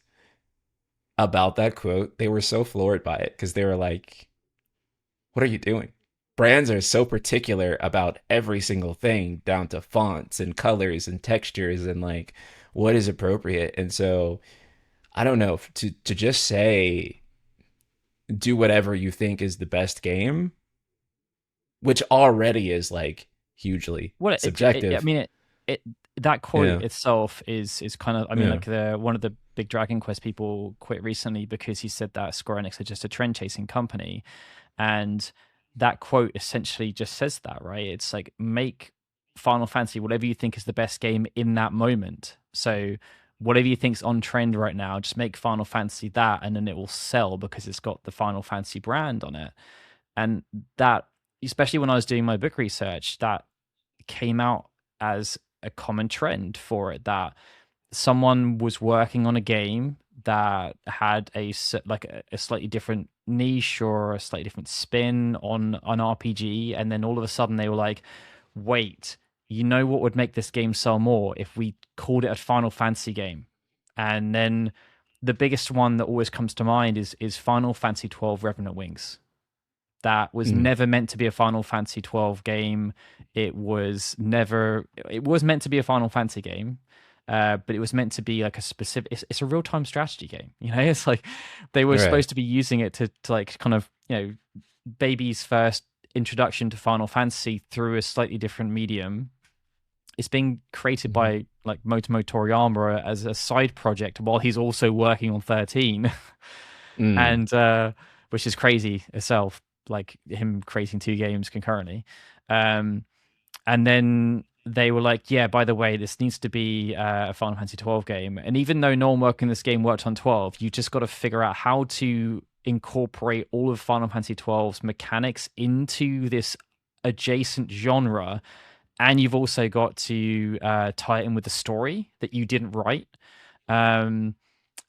about that quote, they were so floored by it because they were like, what are you doing? Brands are so particular about every single thing down to fonts and colors and textures and like what is appropriate. And so I don't know, to just say do whatever you think is the best game, which already is like hugely what I subjective. mean it that quote Yeah. itself is kind of, I mean, Yeah. like the one of the big Dragon Quest people quit recently because he said that Square Enix are just a trend chasing company, and that quote essentially just says that, right? It's like, make Final Fantasy whatever you think is the best game in that moment. So whatever you think's on trend right now, just make Final Fantasy that, and then it will sell because it's got the Final Fantasy brand on it. And that, especially when I was doing my book research, that came out as a common trend for it, that someone was working on a game that had a slightly different niche or a slightly different spin on an RPG, and then all of a sudden they were like, wait, you know what would make this game sell more if we called it a Final Fantasy game? And then the biggest one that always comes to mind is Final Fantasy 12 Revenant Wings. That was Mm. never meant to be a Final Fantasy 12 game. It was meant to be a Final Fantasy game, but it was meant to be like a specific. It's a real time strategy game. It's like they were Right. supposed to be using it to like kind of baby's first introduction to Final Fantasy through a slightly different medium. It's being created Mhm. by like Motomo Toriyama as a side project while he's also working on 13, Mm. and which is crazy itself, like him creating two games concurrently. And then they were like, yeah, by the way, this needs to be a Final Fantasy 12 game. And even though no one working this game worked on 12, you just got to figure out how to incorporate all of Final Fantasy 12's mechanics into this adjacent genre. And you've also got to tie it in with the story that you didn't write. Um,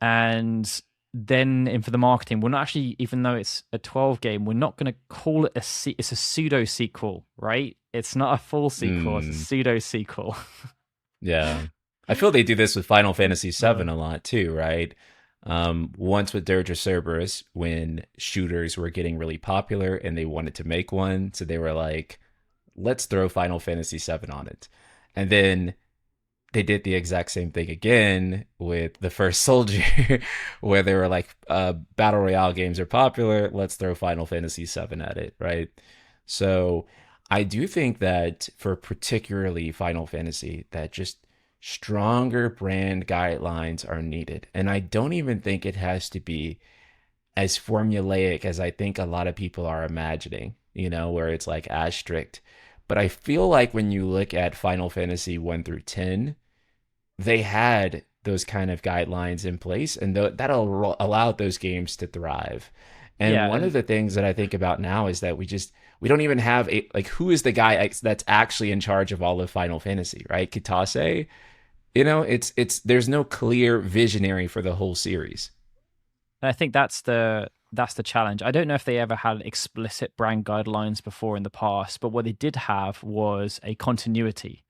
and then in for the marketing, we're not actually, even though it's a 12 game, we're not going to call it it's a pseudo sequel, right? It's not a full sequel, it's a Mm. pseudo sequel. Yeah. I feel they do this with Final Fantasy Uh, VII a lot too, right? Once with Dirge of Cerberus, when shooters were getting really popular and they wanted to make one, so they were like, let's throw Final Fantasy VII on it. And then they did the exact same thing again with the first Soldier, where they were like, battle royale games are popular, let's throw Final Fantasy VII at it, right? So I do think that for particularly Final Fantasy, that just stronger brand guidelines are needed. And I don't even think it has to be as formulaic as I think a lot of people are imagining, where it's like as strict. But I feel like when you look at Final Fantasy 1 through 10, they had those kind of guidelines in place, and that allowed those games to thrive. And yeah, one of and the things that I think about now is that we don't even have a like, who is the guy that's actually in charge of all of Final Fantasy, right? Kitase, it's there's no clear visionary for the whole series. I think that's that's the challenge. I don't know if they ever had explicit brand guidelines before in the past, but what they did have was a continuity.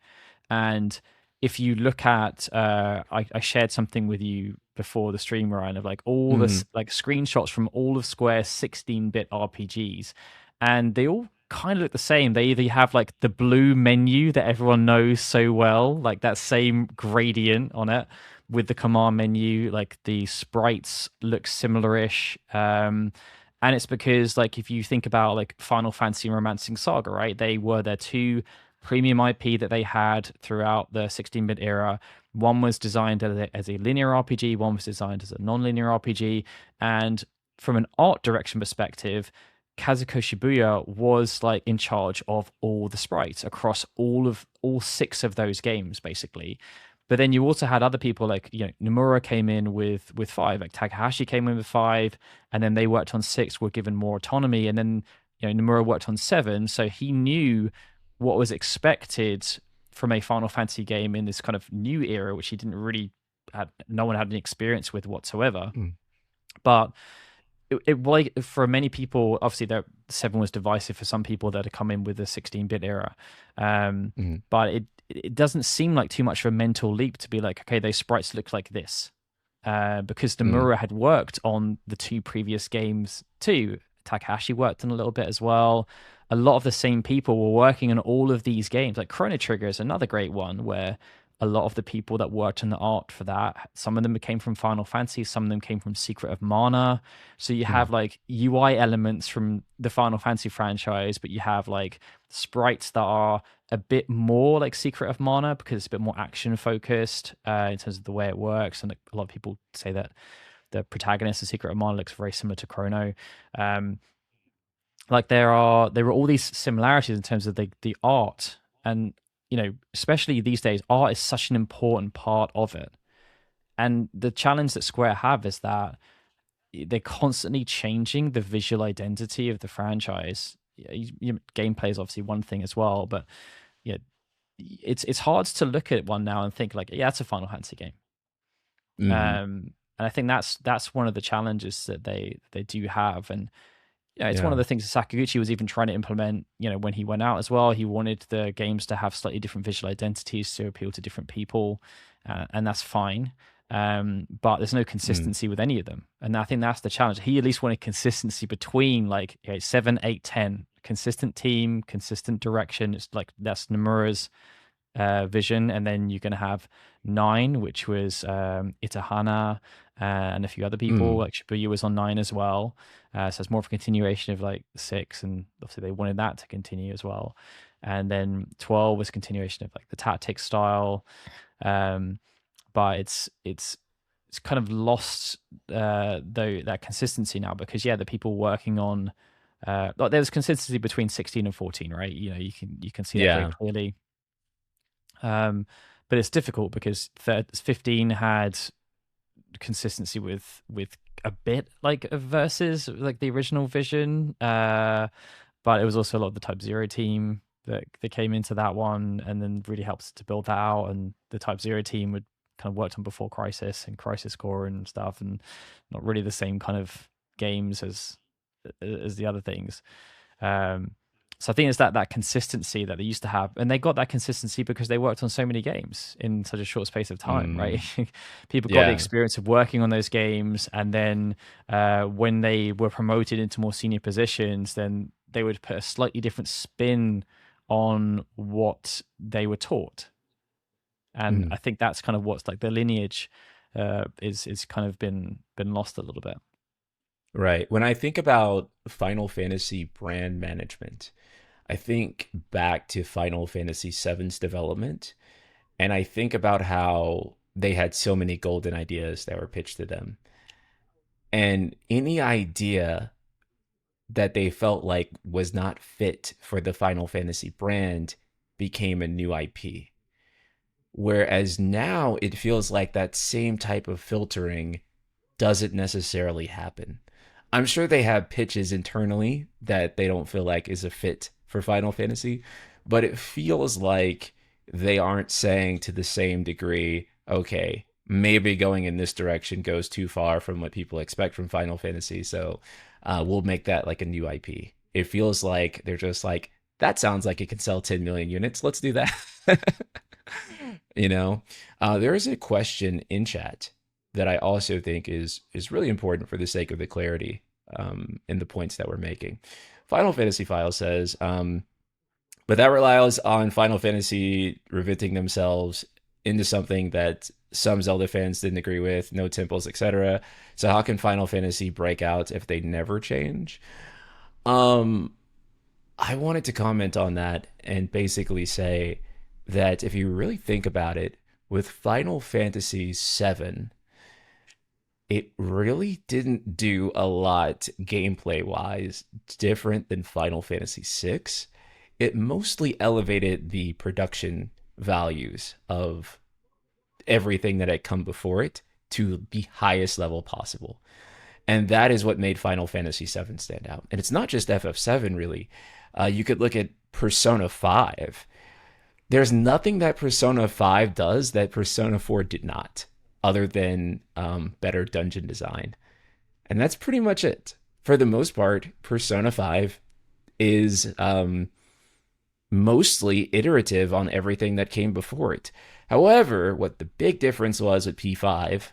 And if you look at, I shared something with you before the stream, Ryan, of like all this Mm, like screenshots from all of Square's 16-bit RPGs, and they all kind of look the same. They either have like the blue menu that everyone knows so well, like that same gradient on it with the command menu, like the sprites look similar-ish. And it's because like if you think about like Final Fantasy and Romancing Saga, right? They were their two premium IP that they had throughout the 16-bit era. One was designed as a linear RPG, one was designed as a non-linear RPG, and from an art direction perspective, Kazuko Shibuya was like in charge of all the sprites across all six of those games, basically. But then you also had other people like Nomura came in with five, like Takahashi came in with five, and then they worked on six, were given more autonomy, and then Nomura worked on seven, so he knew what was expected from a Final Fantasy game in this kind of new era, which he didn't really had no one had any experience with whatsoever. mm, But it like for many people, obviously, that seven was divisive for some people that had come in with the 16-bit era. mm, But it doesn't seem like too much of a mental leap to be like, okay, those sprites look like this, because mm, Nomura had worked on the two previous games too. Takahashi worked on a little bit as well. A lot of the same people were working on all of these games. Like Chrono Trigger is another great one where a lot of the people that worked on the art for that, some of them came from Final Fantasy, some of them came from Secret of Mana. So you mm. have like UI elements from the Final Fantasy franchise, but you have like sprites that are a bit more like Secret of Mana because it's a bit more action focused in terms of the way it works. And a lot of people say that the protagonist of Secret of Mana looks very similar to Chrono. Um, like there were all these similarities in terms of the art, and especially these days, art is such an important part of it. And the challenge that Square have is that they're constantly changing the visual identity of the franchise. Gameplay is obviously one thing as well, but yeah, it's hard to look at one now and think like, yeah, it's a Final Fantasy game. Mhm. And I think that's one of the challenges that they do have. And it's one Yeah. of the things that Sakaguchi was even trying to implement, when he went out as well. He wanted the games to have slightly different visual identities to appeal to different people, and that's fine. But there's no Mm. consistency with any of them. And I think that's the challenge. He at least wanted consistency between like 7, 8, 10. Consistent team, consistent direction. It's like that's Nomura's vision, and then you're going to have 9, which was Itahana and a few other people. Mm. Like Shibuya was on 9 as well, so it's more of a continuation of like 6, and obviously they wanted that to continue as well. And then 12 was a continuation of like the tactics style, um, but it's kind of lost though that consistency now because the people working on like there's consistency between 16 and 14, right? You can see that very Yeah. clearly. Um, but it's difficult because 15 had consistency with a bit like of versus like the original vision, but it was also a lot of the Type Zero team that came into that one, and then really helps to build that out. And the Type Zero team would kind of worked on before Crisis and Crisis Core and stuff, and not really the same kind of games as the other things. Um, so I think it's that consistency that they used to have, and they got that consistency because they worked on so many games in such a short space of time, right? Mm. People got the Yeah. experience of working on those games, and then when they were promoted into more senior positions, then they would put a slightly different spin on what they were taught. And Mm. I think that's kind of what's like the lineage is kind of been lost a little bit. Right. When I think about Final Fantasy brand management, I think back to Final Fantasy VII's development, and I think about how they had so many golden ideas that were pitched to them. And any idea that they felt like was not fit for the Final Fantasy brand became a new IP. Whereas now it feels like that same type of filtering doesn't necessarily happen. I'm sure they have pitches internally that they don't feel like is a fit for Final Fantasy, but it feels like they aren't saying to the same degree, okay, maybe going in this direction goes too far from what people expect from Final Fantasy. So we'll make that like a new IP. It feels like they're just like, that sounds like it could sell 10 million units. Let's do that. you know, there is a question in chat that I also think is really important for the sake of the clarity in the points that we're making. Final Fantasy File says, but that relies on Final Fantasy reventing themselves into something that some Zelda fans didn't agree with, no temples, etc. So how can Final Fantasy break out if they never change? Um, I wanted to comment on that and basically say that if you really think about it, with Final Fantasy VII, it really didn't do a lot gameplay wise different than Final Fantasy VI. It mostly elevated the production values of everything that had come before it to the highest level possible. And that is what made Final Fantasy VII stand out. And it's not just FF7, really. You could look at Persona 5. There's nothing that Persona 5 does that Persona 4 did not, other than better dungeon design. And that's pretty much it. For the most part, Persona 5 is mostly iterative on everything that came before it. However, what the big difference was with P5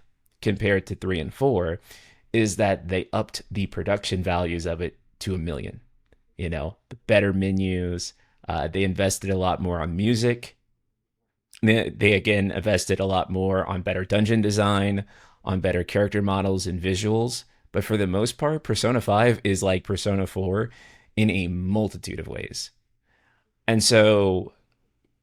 compared to 3 and 4 is that they upped the production values of it to a million. You know, the better menus. They invested a lot more on music. They again invested a lot more on better dungeon design, on better character models and visuals. But for the most part, Persona 5 is like Persona 4 in a multitude of ways. And so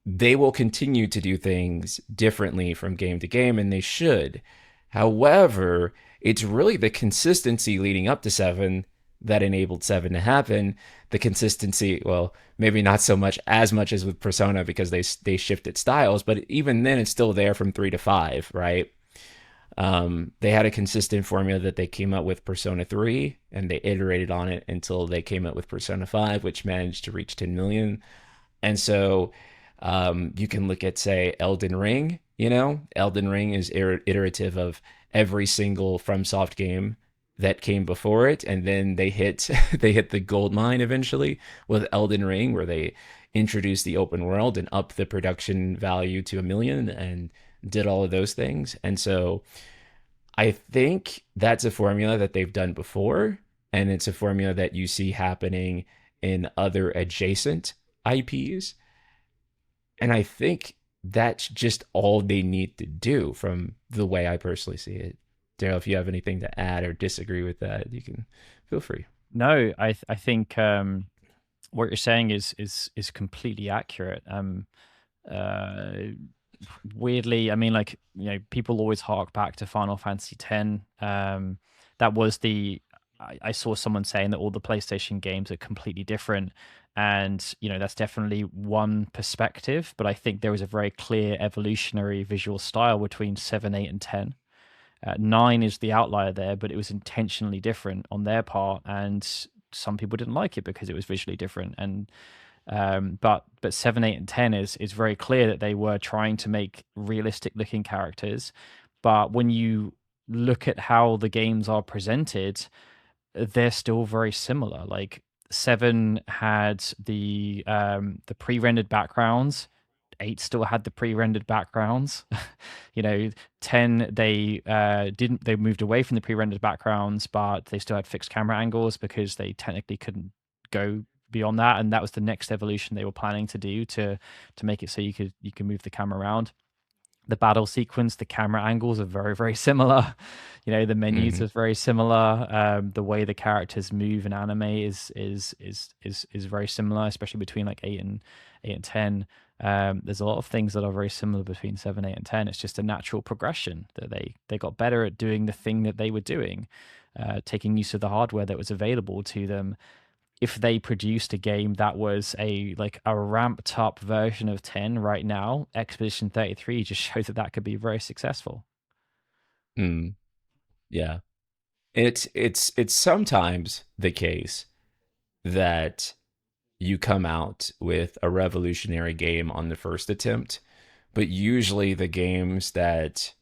they will continue to do things differently from game to game, and they should. However, it's really the consistency leading up to 7 that enabled 7 to happen. The consistency, well, maybe not so much as with Persona because they shifted styles, but even then it's still there from 3 to 5, right? They had a consistent formula that they came up with Persona 3, and they iterated on it until they came up with Persona 5, which managed to reach 10 million. And so you can look at, say, Elden Ring. You know, Elden Ring is iterative of every single FromSoft game that came before it, and then they hit they hit the gold mine eventually with Elden Ring, where they introduced the open world and upped the production value to a million and did all of those things. And so I think that's a formula that they've done before, and it's a formula that you see happening in other adjacent IPs. And I think that's just all they need to do from the way I personally see it. Darryl, if you have anything to add or disagree with that, you can feel free. No, I think what you're saying is completely accurate. Uh, Weirdly, I mean, like, you know, people always hark back to Final Fantasy X. That was I saw someone saying that all the PlayStation games are completely different, and you know that's definitely one perspective. But I think there was a very clear evolutionary visual style between 7, 8, and 10. 9 is the outlier there, but it was intentionally different on their part, and some people didn't like it because it was visually different. And but 7, 8, and 10 is very clear that they were trying to make realistic looking characters. But when you look at how the games are presented, they're still very similar. Like 7 had the pre-rendered backgrounds. 8 still had the pre-rendered backgrounds. You know, 10 they moved away from the pre-rendered backgrounds, but they still had fixed camera angles because they technically couldn't go beyond that, and that was the next evolution they were planning to do to make it so you can move the camera around. The battle sequence, the camera angles are very, very similar. You know, the menus Mm-hmm. are very similar. The way the characters move and animate is very similar, especially between like 8 and 10. There's a lot of things that are very similar between 7, 8, and 10. It's just a natural progression that they got better at doing the thing that they were doing, taking use of the hardware that was available to them. If they produced a game that was a ramped up version of 10 right now, Expedition 33 just shows that that could be very successful. Mm, yeah, it's sometimes the case that you come out with a revolutionary game on the first attempt, but usually the games that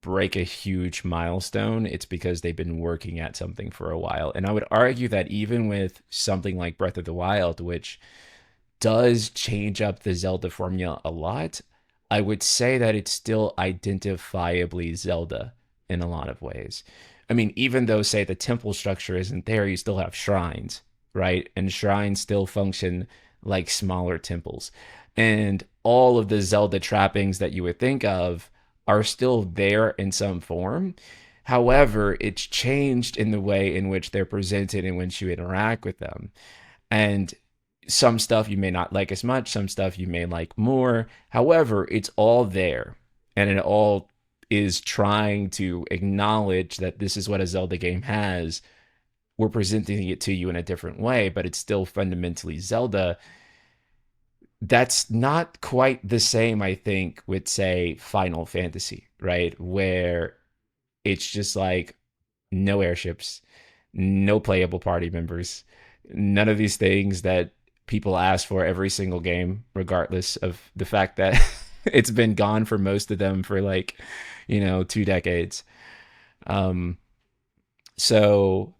break a huge milestone, it's because they've been working at something for a while. And I would argue that even with something like Breath of the Wild, which does change up the Zelda formula a lot, I would say that it's still identifiably Zelda in a lot of ways. I mean, even though, say, the temple structure isn't there, you still have shrines, right? And shrines still function like smaller temples. And all of the Zelda trappings that you would think of are still there in some form. However, it's changed in the way in which they're presented and when you interact with them. And some stuff you may not like as much, some stuff you may like more. However, it's all there, and it all is trying to acknowledge that this is what a Zelda game has. We're presenting it to you in a different way, but it's still fundamentally Zelda. That's not quite the same, I think, with, say, Final Fantasy, right? Where it's just like no airships, no playable party members, none of these things that people ask for every single game, regardless of the fact that it's been gone for most of them for like, 2 decades. Um, so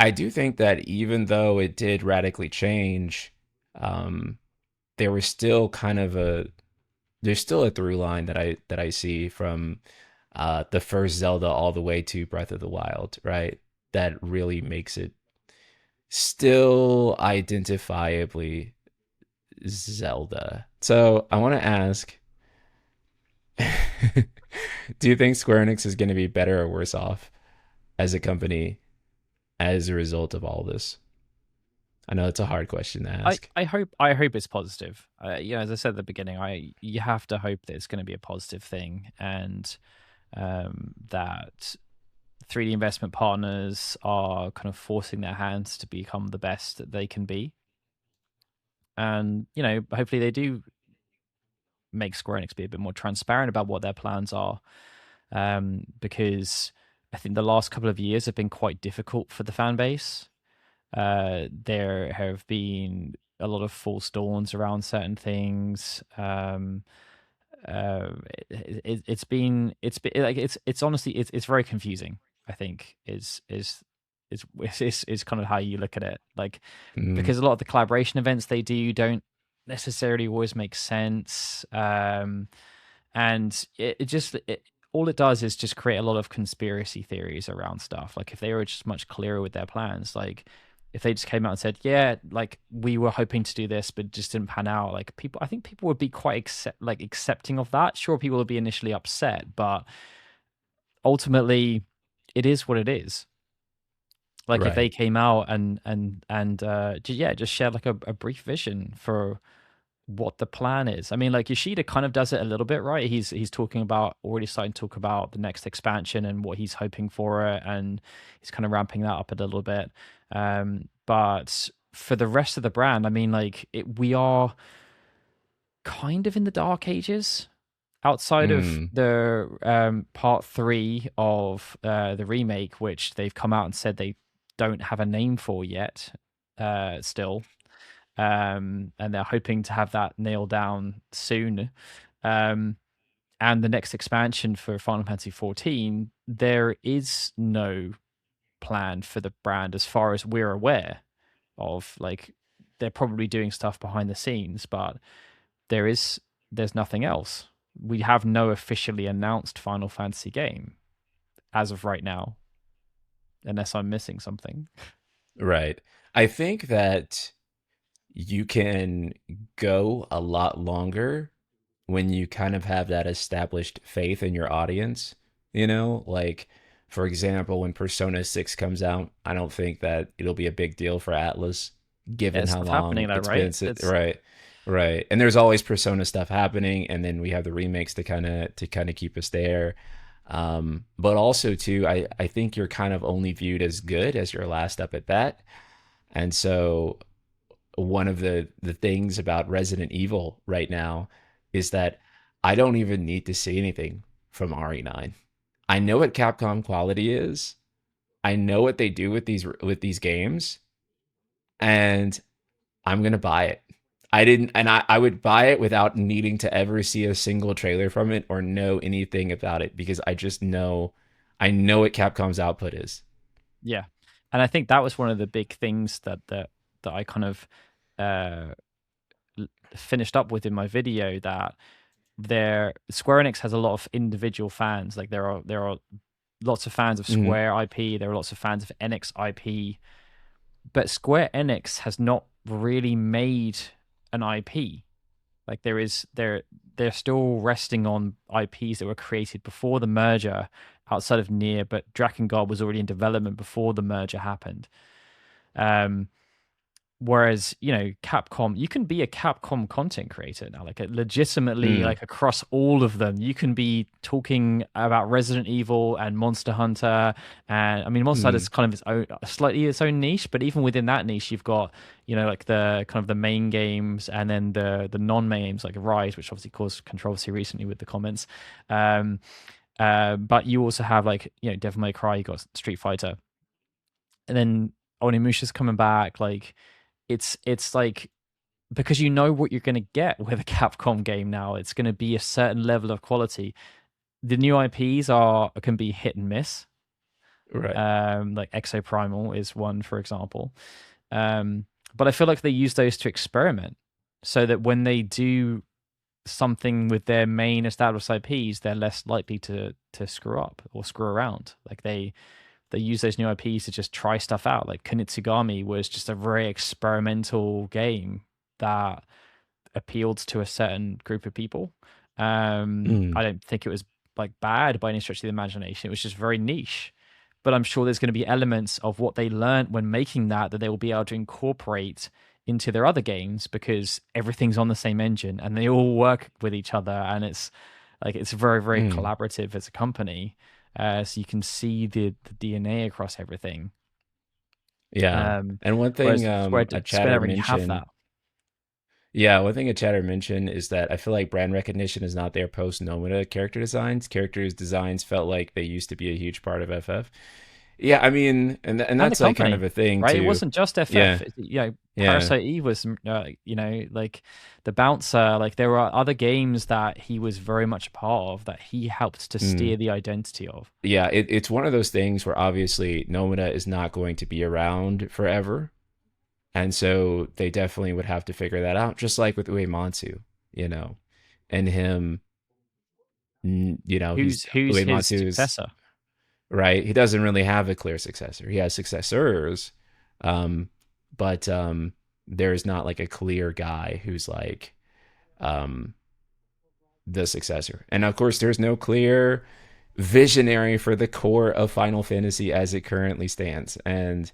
I do think that even though it did radically change, um, there was still kind of there's still a through line that I see from the first Zelda all the way to Breath of the Wild, right? That really makes it still identifiably Zelda. So I want to ask, do you think Square Enix is going to be better or worse off as a company as a result of all this? I know it's a hard question to I, ask. I hope I hope it's positive. As I said at the beginning, you have to hope that it's going to be a positive thing, and that 3D investment partners are kind of forcing their hands to become the best that they can be. And, hopefully they do make Square Enix be a bit more transparent about what their plans are. Because I think the last couple of years have been quite difficult for the fan base. There have been a lot of false dawns around certain things. It's been like it's honestly it's very confusing. I think is kind of how you look at it. Like, Mm, because a lot of the collaboration events they do don't necessarily always make sense. And all it does is just create a lot of conspiracy theories around stuff. Like, if they were just much clearer with their plans, like if they just came out and said, yeah, like we were hoping to do this but just didn't pan out, like I think people would be quite accepting of that. Sure, people would be initially upset, but ultimately it is what it is. Like, if they right. came out just shared like a brief vision for what the plan is. I mean, like, Yoshida kind of does it a little bit, right? He's talking about, already starting to talk about the next expansion and what he's hoping for it, and he's kind of ramping that up a little bit. But for the rest of the brand, I mean, like, we are kind of in the dark ages. Outside of Mm, the part three of the remake, which they've come out and said they don't have a name for yet, still, and they're hoping to have that nailed down soon. Um, and the next expansion for Final Fantasy 14, there is no plan for the brand as far as we're aware of. Like, they're probably doing stuff behind the scenes, but there is there's nothing else. We have no officially announced Final Fantasy game as of right now, unless I'm missing something. right. I think that you can go a lot longer when you kind of have that established faith in your audience, like, for example, when Persona 6 comes out, I don't think that it'll be a big deal for Atlas given There's how stuff long happening though, it's been right? It's right. Right. And there's always Persona stuff happening, and then we have the remakes to kind of keep us there. But also too, I think you're kind of only viewed as good as your last up at bat. And so one of the things about Resident Evil right now is that I don't even need to see anything from RE9. I know what Capcom quality is. I know what they do with these games, and I'm gonna buy it. I didn't, and I would buy it without needing to ever see a single trailer from it or know anything about it because I just know, I know what Capcom's output is. Yeah, and I think that was one of the big things that I kind of uh, finished up with in my video, that there Square Enix has a lot of individual fans. Like there are lots of fans of Mm, Square IP, there are lots of fans of Enix IP, but Square Enix has not really made an IP. Like they're still resting on IPs that were created before the merger outside of Nier, but Drakengard was already in development before the merger happened. Um, Whereas, Capcom, you can be a Capcom content creator now, like legitimately, mm, like across all of them. You can be talking about Resident Evil and Monster Hunter, and I mean, Monster Hunter is mm, kind of its own, slightly its own niche. But even within that niche, you've got, like the kind of the main games, and then the non-main games like Rise, which obviously caused controversy recently with the comments. Um, but you also have like, Devil May Cry, you got Street Fighter, and then Onimusha's coming back, like it's like, because you know what you're going to get with a Capcom game now. It's going to be a certain level of quality. The new IPs can be hit and miss. right. Like Exoprimal is one, for example. But I feel like they use those to experiment, so that when they do something with their main established IPs, they're less likely to screw up or screw around. Like they use those new IPs to just try stuff out. Like Kunitsugami was just a very experimental game that appealed to a certain group of people. Mm, I don't think it was like bad by any stretch of the imagination. It was just very niche. But I'm sure there's going to be elements of what they learned when making that they will be able to incorporate into their other games, because everything's on the same engine and they all work with each other, and it's very, very mm. collaborative as a company. So you can see the DNA across everything. Yeah. And one thing Whereas a Square chatter don't really have mentioned, that. yeah, one thing a chatter mentioned is that I feel like brand recognition is not there post Nomada character designs. Characters designs felt like they used to be a huge part of FF. Yeah, I mean, and And the that's like kind of company, a thing right? It too. wasn't just Yeah. FF. Yeah. Parasite Eve was, like the bouncer. Like there were other games that he was very much a part of, that he helped to Mm. steer the identity of. Yeah, it's one of those things where obviously Nomada is not going to be around forever. And so they definitely would have to figure that out, just like with Uematsu, you know, and him, Who's he's who's his Uematsu is successor? right. He doesn't really have a clear successor. He has successors, um, but there's not like a clear guy who's like um, the successor. And of course, there's no clear visionary for the core of Final Fantasy as it currently stands. And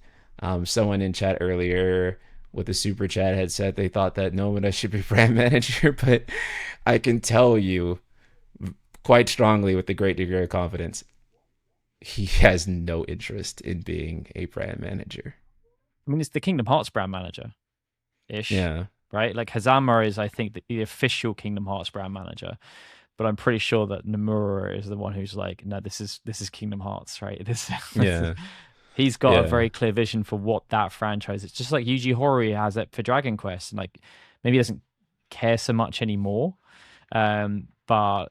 someone in chat earlier with the super chat had said they thought that Nomada should be brand manager, but I can tell you quite strongly with a great degree of confidence, he has no interest in being a brand manager. I mean, it's the Kingdom Hearts brand manager ish, Yeah. right? Like Hazama is, I think, the official Kingdom Hearts brand manager. But I'm pretty sure that Nomura is the one who's like, no, this is Kingdom Hearts, right? This is, Yeah. he's got a Yeah. very clear vision for what that franchise is. Just like Yuji Horii has it for Dragon Quest, and like maybe he doesn't care so much anymore. But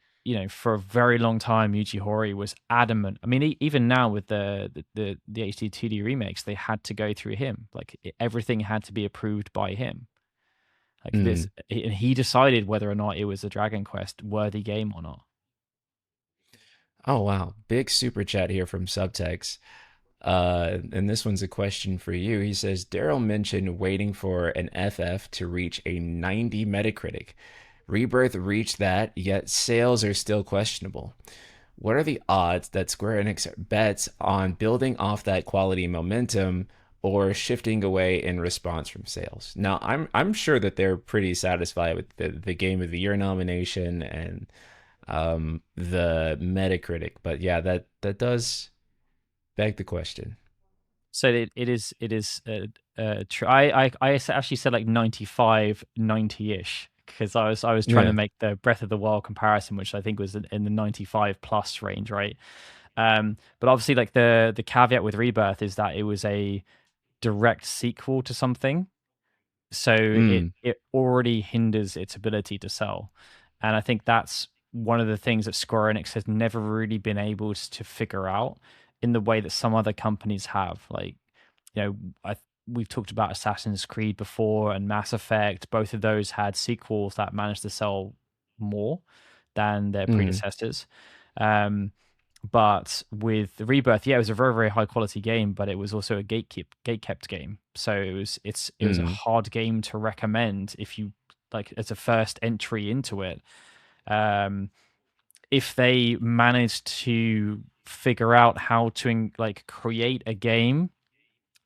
for a very long time, Yuji Horii was adamant. I mean, even now with the HD 2D remakes, they had to go through him. Like everything had to be approved by him. Like this, Mm. and he decided whether or not it was a Dragon Quest worthy game or not. Oh wow. Big super chat here from Subtext. And this one's a question for you. He says Darryl mentioned waiting for an FF to reach a 90 Metacritic. Rebirth reached that, yet sales are still questionable. What are the odds that Square Enix bets on building off that quality momentum or shifting away in response from sales? Now, I'm sure that they're pretty satisfied with the Game of the Year nomination and the Metacritic, but yeah, that does beg the question. So it is I actually said like 95, 90-ish, because I was trying to Yeah. make the Breath of the Wild comparison, which I think was in the 95 plus range, right? But obviously, like the caveat with Rebirth is that it was a direct sequel to something. so it Mm. it already hinders its ability to sell. And I think that's one of the things that Square Enix has never really been able to figure out in the way that some other companies have. Like, I we've talked about Assassin's Creed before and Mass Effect. Both of those had sequels that managed to sell more than their Mm. predecessors. Um, but with the Rebirth, yeah, it was a very, very high quality game, but it was also a gate kept game. So it was a Mm. hard game to recommend if you like as a first entry into it. Um, if they managed to figure out how to like create a game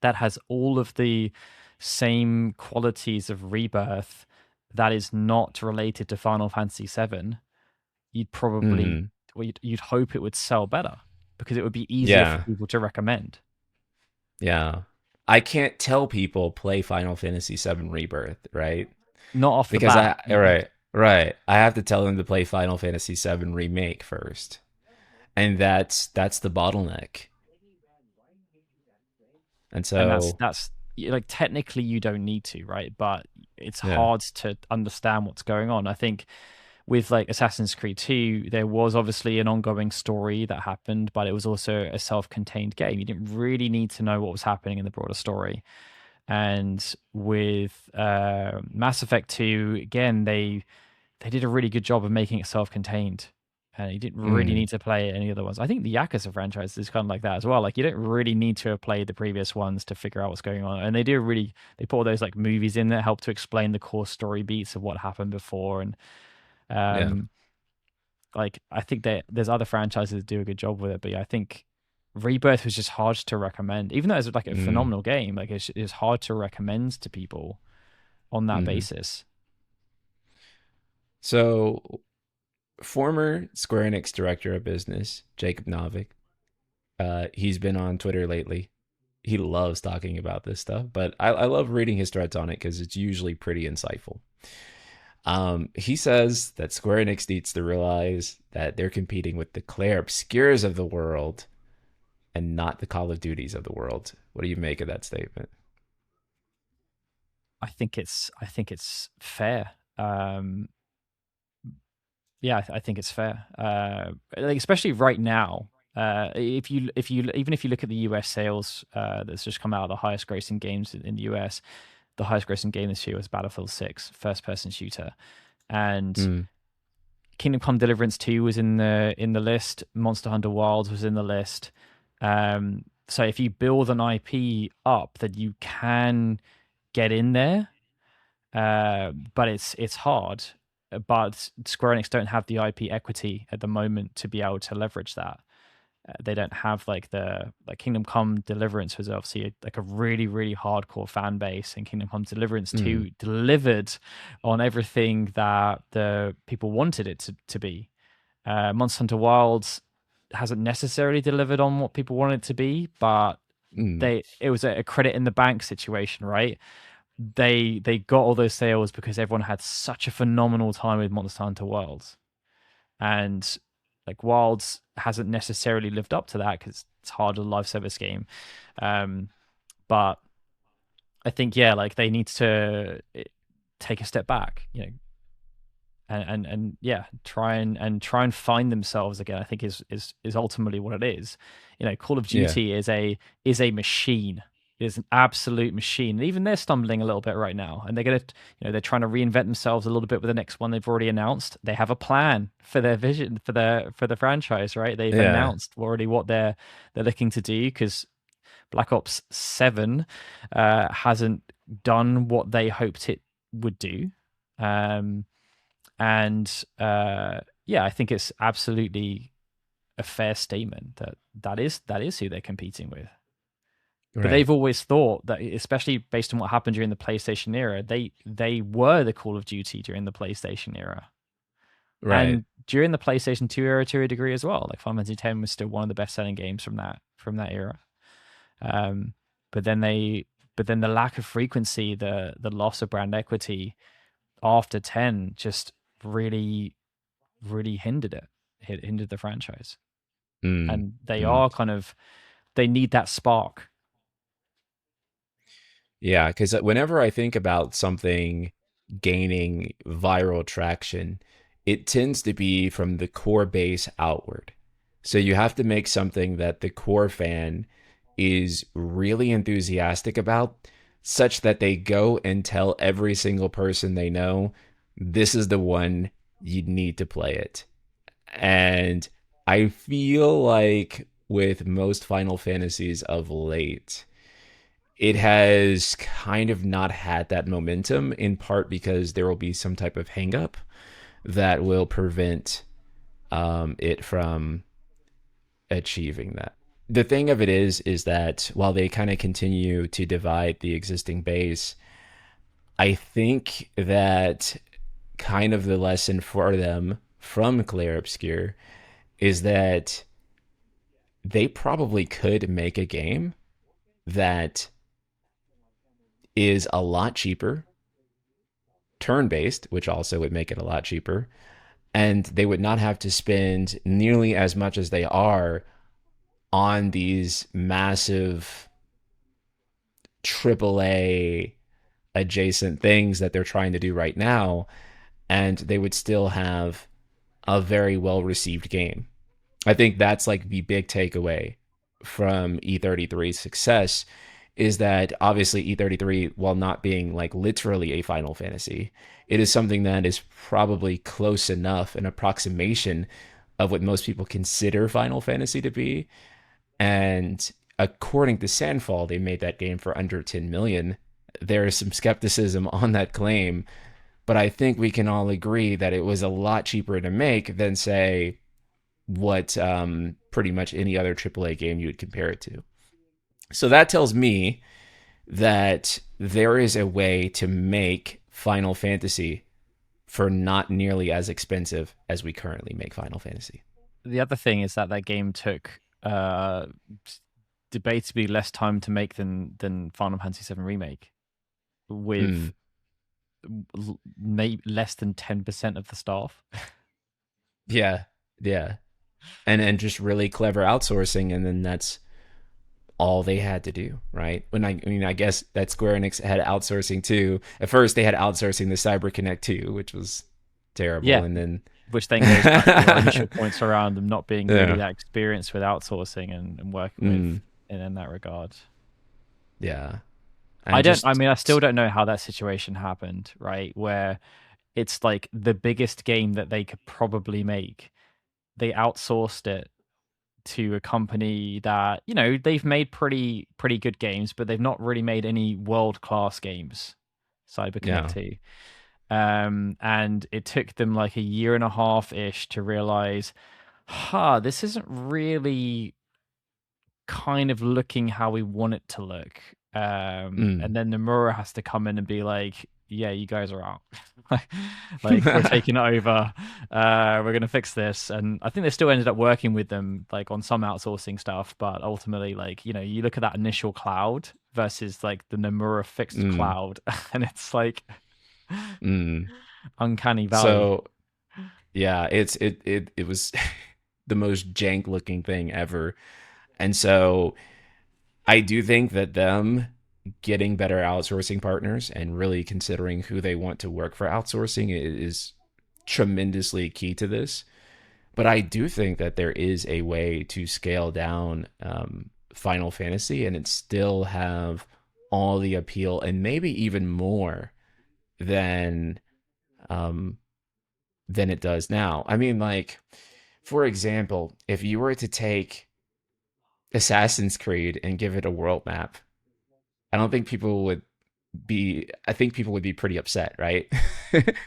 that has all of the same qualities of Rebirth that is not related to Final Fantasy VII, you'd probably Mm. well, you'd hope it would sell better because it would be easier for Yeah. people to recommend. Yeah. I can't tell people play Final Fantasy VII Rebirth, right? Not off the Because bat. No. right. I have to tell them to play Final Fantasy VII Remake first. And that's the bottleneck. And And so, that's like technically you don't need to, right? But it's yeah. hard to understand what's going on. I think with like Assassin's Creed 2, there was obviously an ongoing story that happened, but it was also a self-contained game. You didn't really need to know what was happening in the broader story. And with Mass Effect 2, again, they did a really good job of making it self-contained. And you didn't really Mm. need to play any other ones. I think the Yakuza franchise is kind of like that as well. Like you don't really need to have played the previous ones to figure out what's going on. And they put all those like movies in that help to explain the core story beats of what happened before. And Yeah. um, like I think that there's other franchises that do a good job with it. But yeah, I think Rebirth was just hard to recommend, even though it's like a Mm. phenomenal game. Like it's hard to recommend to people on that Mm. basis. So, former Square Enix director of business, Jacob Novick, he's been on Twitter lately. He loves talking about this stuff, but I love reading his threads on it because it's usually pretty insightful. He says that Square Enix needs to realize that they're competing with the Clair Obscures of the world and not the Call of Duties of the world. What do you make of that statement? I think it's fair. Yeah, I think it's fair. Like especially right now. If you even if you look at the US sales that's just come out, the highest grossing games in the US, the highest grossing game this year was Battlefield 6, first person shooter. And Mm. Kingdom Come Deliverance 2 was in the list, Monster Hunter Wilds was in the list. So if you build an IP up that you can get in there, but it's hard. But Square Enix don't have the IP equity at the moment to be able to leverage that. They don't have like the like Kingdom Come Deliverance was obviously like a really really hardcore fan base, and Kingdom Come Deliverance Mm. 2 delivered on everything that the people wanted it to be. Monster Hunter Wilds hasn't necessarily delivered on what people wanted it to be, but Mm. it was a credit in the bank situation, right? They got all those sales because everyone had such a phenomenal time with Monster Hunter Worlds, and like Wilds hasn't necessarily lived up to that because it's hard a live service game. Um, but I think yeah, like they need to take a step back, and yeah, try and find themselves again. I think is ultimately what it is. Call of Yeah. Duty is a machine. It is an absolute machine. And even they're stumbling a little bit right now, and they're trying to reinvent themselves a little bit with the next one they've already announced. They have a plan for their vision for the franchise, right? They've Yeah. announced already what they're looking to do because Black Ops 7 hasn't done what they hoped it would do. Um, and yeah, I think it's absolutely a fair statement that is who they're competing with. But Right. they've always thought that, especially based on what happened during the PlayStation era, they were the Call of Duty during the PlayStation era, Right. and during the PlayStation 2 era to a degree as well. Like Final Fantasy X was still one of the best selling games from that era. Um, but then the lack of frequency, the loss of brand equity after 10 just really really hindered it. It hindered the franchise. Mm. And they Mm. are kind of they need that spark. Yeah, because whenever I think about something gaining viral traction, it tends to be from the core base outward. So you have to make something that the core fan is really enthusiastic about, such that they go and tell every single person they know, this is the one, you need to play it. And I feel like with most Final Fantasies of late, it has kind of not had that momentum, in part because there will be some type of hangup that will prevent it from achieving that. The thing of it is that while they kind of continue to divide the existing base, I think that kind of the lesson for them from Clair Obscur is that they probably could make a game that is a lot cheaper, turn based, which also would make it a lot cheaper, and they would not have to spend nearly as much as they are on these massive AAA adjacent things that they're trying to do right now, and they would still have a very well received game. I think that's like the big takeaway from E33's success, is that obviously E33, while not being like literally a Final Fantasy, it is something that is probably close enough, an approximation of what most people consider Final Fantasy to be. And according to Sandfall, they made that game for under 10 million. There is some skepticism on that claim, but I think we can all agree that it was a lot cheaper to make than, say, what pretty much any other AAA game you would compare it to. So that tells me that there is a way to make Final Fantasy for not nearly as expensive as we currently make Final Fantasy. The other thing is that that game took debatably less time to make than Final Fantasy VII Remake, with Mm, maybe less than 10% of the staff. yeah, yeah, and just really clever outsourcing, and then that's all they had to do, right? I mean, I guess that Square Enix had outsourcing too. At first, they had outsourcing the CyberConnect too, which was terrible, Yeah, and then which then goes back to our initial points around them not being really yeah, that experienced with outsourcing and working with mm, in that regard. yeah, I and don't, I just mean, I still don't know how that situation happened, right? Where it's like the biggest game that they could probably make. They outsourced it to a company that, you know, they've made pretty good games, but they've not really made any world class games. CyberConnect yeah, 2. And it took them like a year and a half ish to realize, this isn't really kind of looking how we want it to look. mm. And then Nomura has to come in and be like, yeah, you guys are out. Like we're taking it over. We're gonna fix this. And I think they still ended up working with them like on some outsourcing stuff, but ultimately, like, you know, you look at that initial cloud versus like the Nomura fixed mm, cloud, and it's like mm. uncanny valley. So yeah, it was the most jank looking thing ever, and so I do think that them getting better outsourcing partners and really considering who they want to work for outsourcing is tremendously key to this. But I do think that there is a way to scale down Final Fantasy and it still have all the appeal and maybe even more than um, than it does now. I mean, like, for example, if you were to take Assassin's Creed and give it a world map, I don't think people would I think people would be pretty upset, right?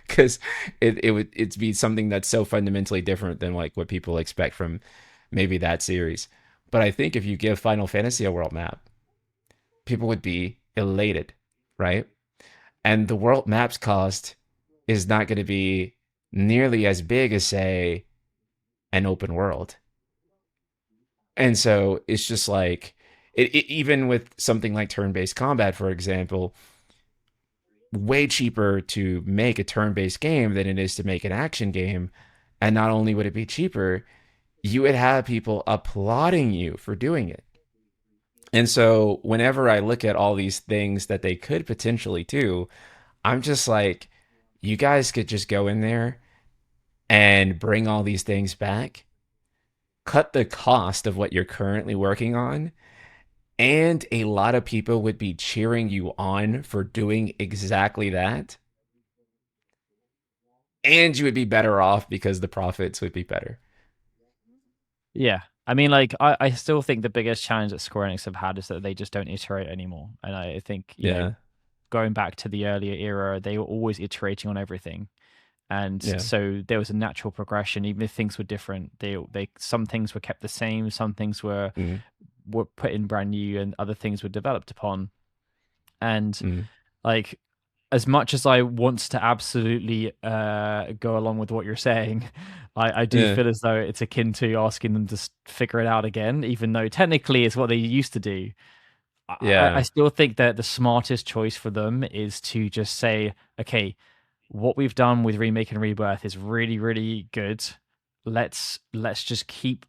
Because it'd be something that's so fundamentally different than like what people expect from maybe that series. But I think if you give Final Fantasy a world map, people would be elated, right? And the world map's cost is not going to be nearly as big as, say, an open world. And so it's just like even with something like turn-based combat, for example, way cheaper to make a turn-based game than it is to make an action game. And not only would it be cheaper, you would have people applauding you for doing it. And so whenever I look at all these things that they could potentially do, I'm just like, you guys could just go in there and bring all these things back, cut the cost of what you're currently working on, and a lot of people would be cheering you on for doing exactly that. And you would be better off because the profits would be better. Yeah. I mean, like, I still think the biggest challenge that Square Enix have had is that they just don't iterate anymore. And I think, Yeah. going back to the earlier era, they were always iterating on everything. And Yeah. so there was a natural progression, even if things were different. They some things were kept the same, some things Mm, were put in brand new, and other things were developed upon. And mm, like, as much as I want to absolutely go along with what you're saying, I do yeah. feel as though it's akin to asking them to figure it out again, even though technically it's what they used to do. I Yeah. still think that the smartest choice for them is to just say, okay, what we've done with Remake and Rebirth is really, really good. Let's just keep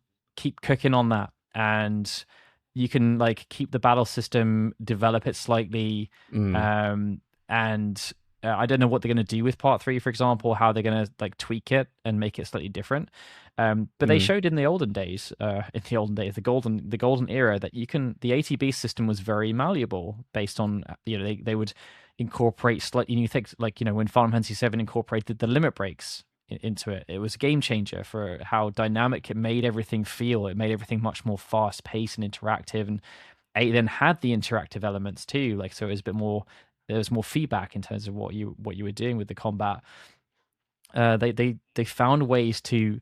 cooking on that, and you can like keep the battle system, develop it slightly, Mm, um, and I don't know what they're going to do with Part 3, for example, how they're going to like tweak it and make it slightly different. But they mm, showed in the olden days, the golden era, that the ATB system was very malleable based on, they would incorporate slightly new things, like, when Final Fantasy VII incorporated the limit breaks into it. It was a game changer for how dynamic it made everything feel. It made everything much more fast paced and interactive, and it then had the interactive elements too. Like, so it was a bit more. There was more feedback in terms of what you were doing with the combat. They found ways to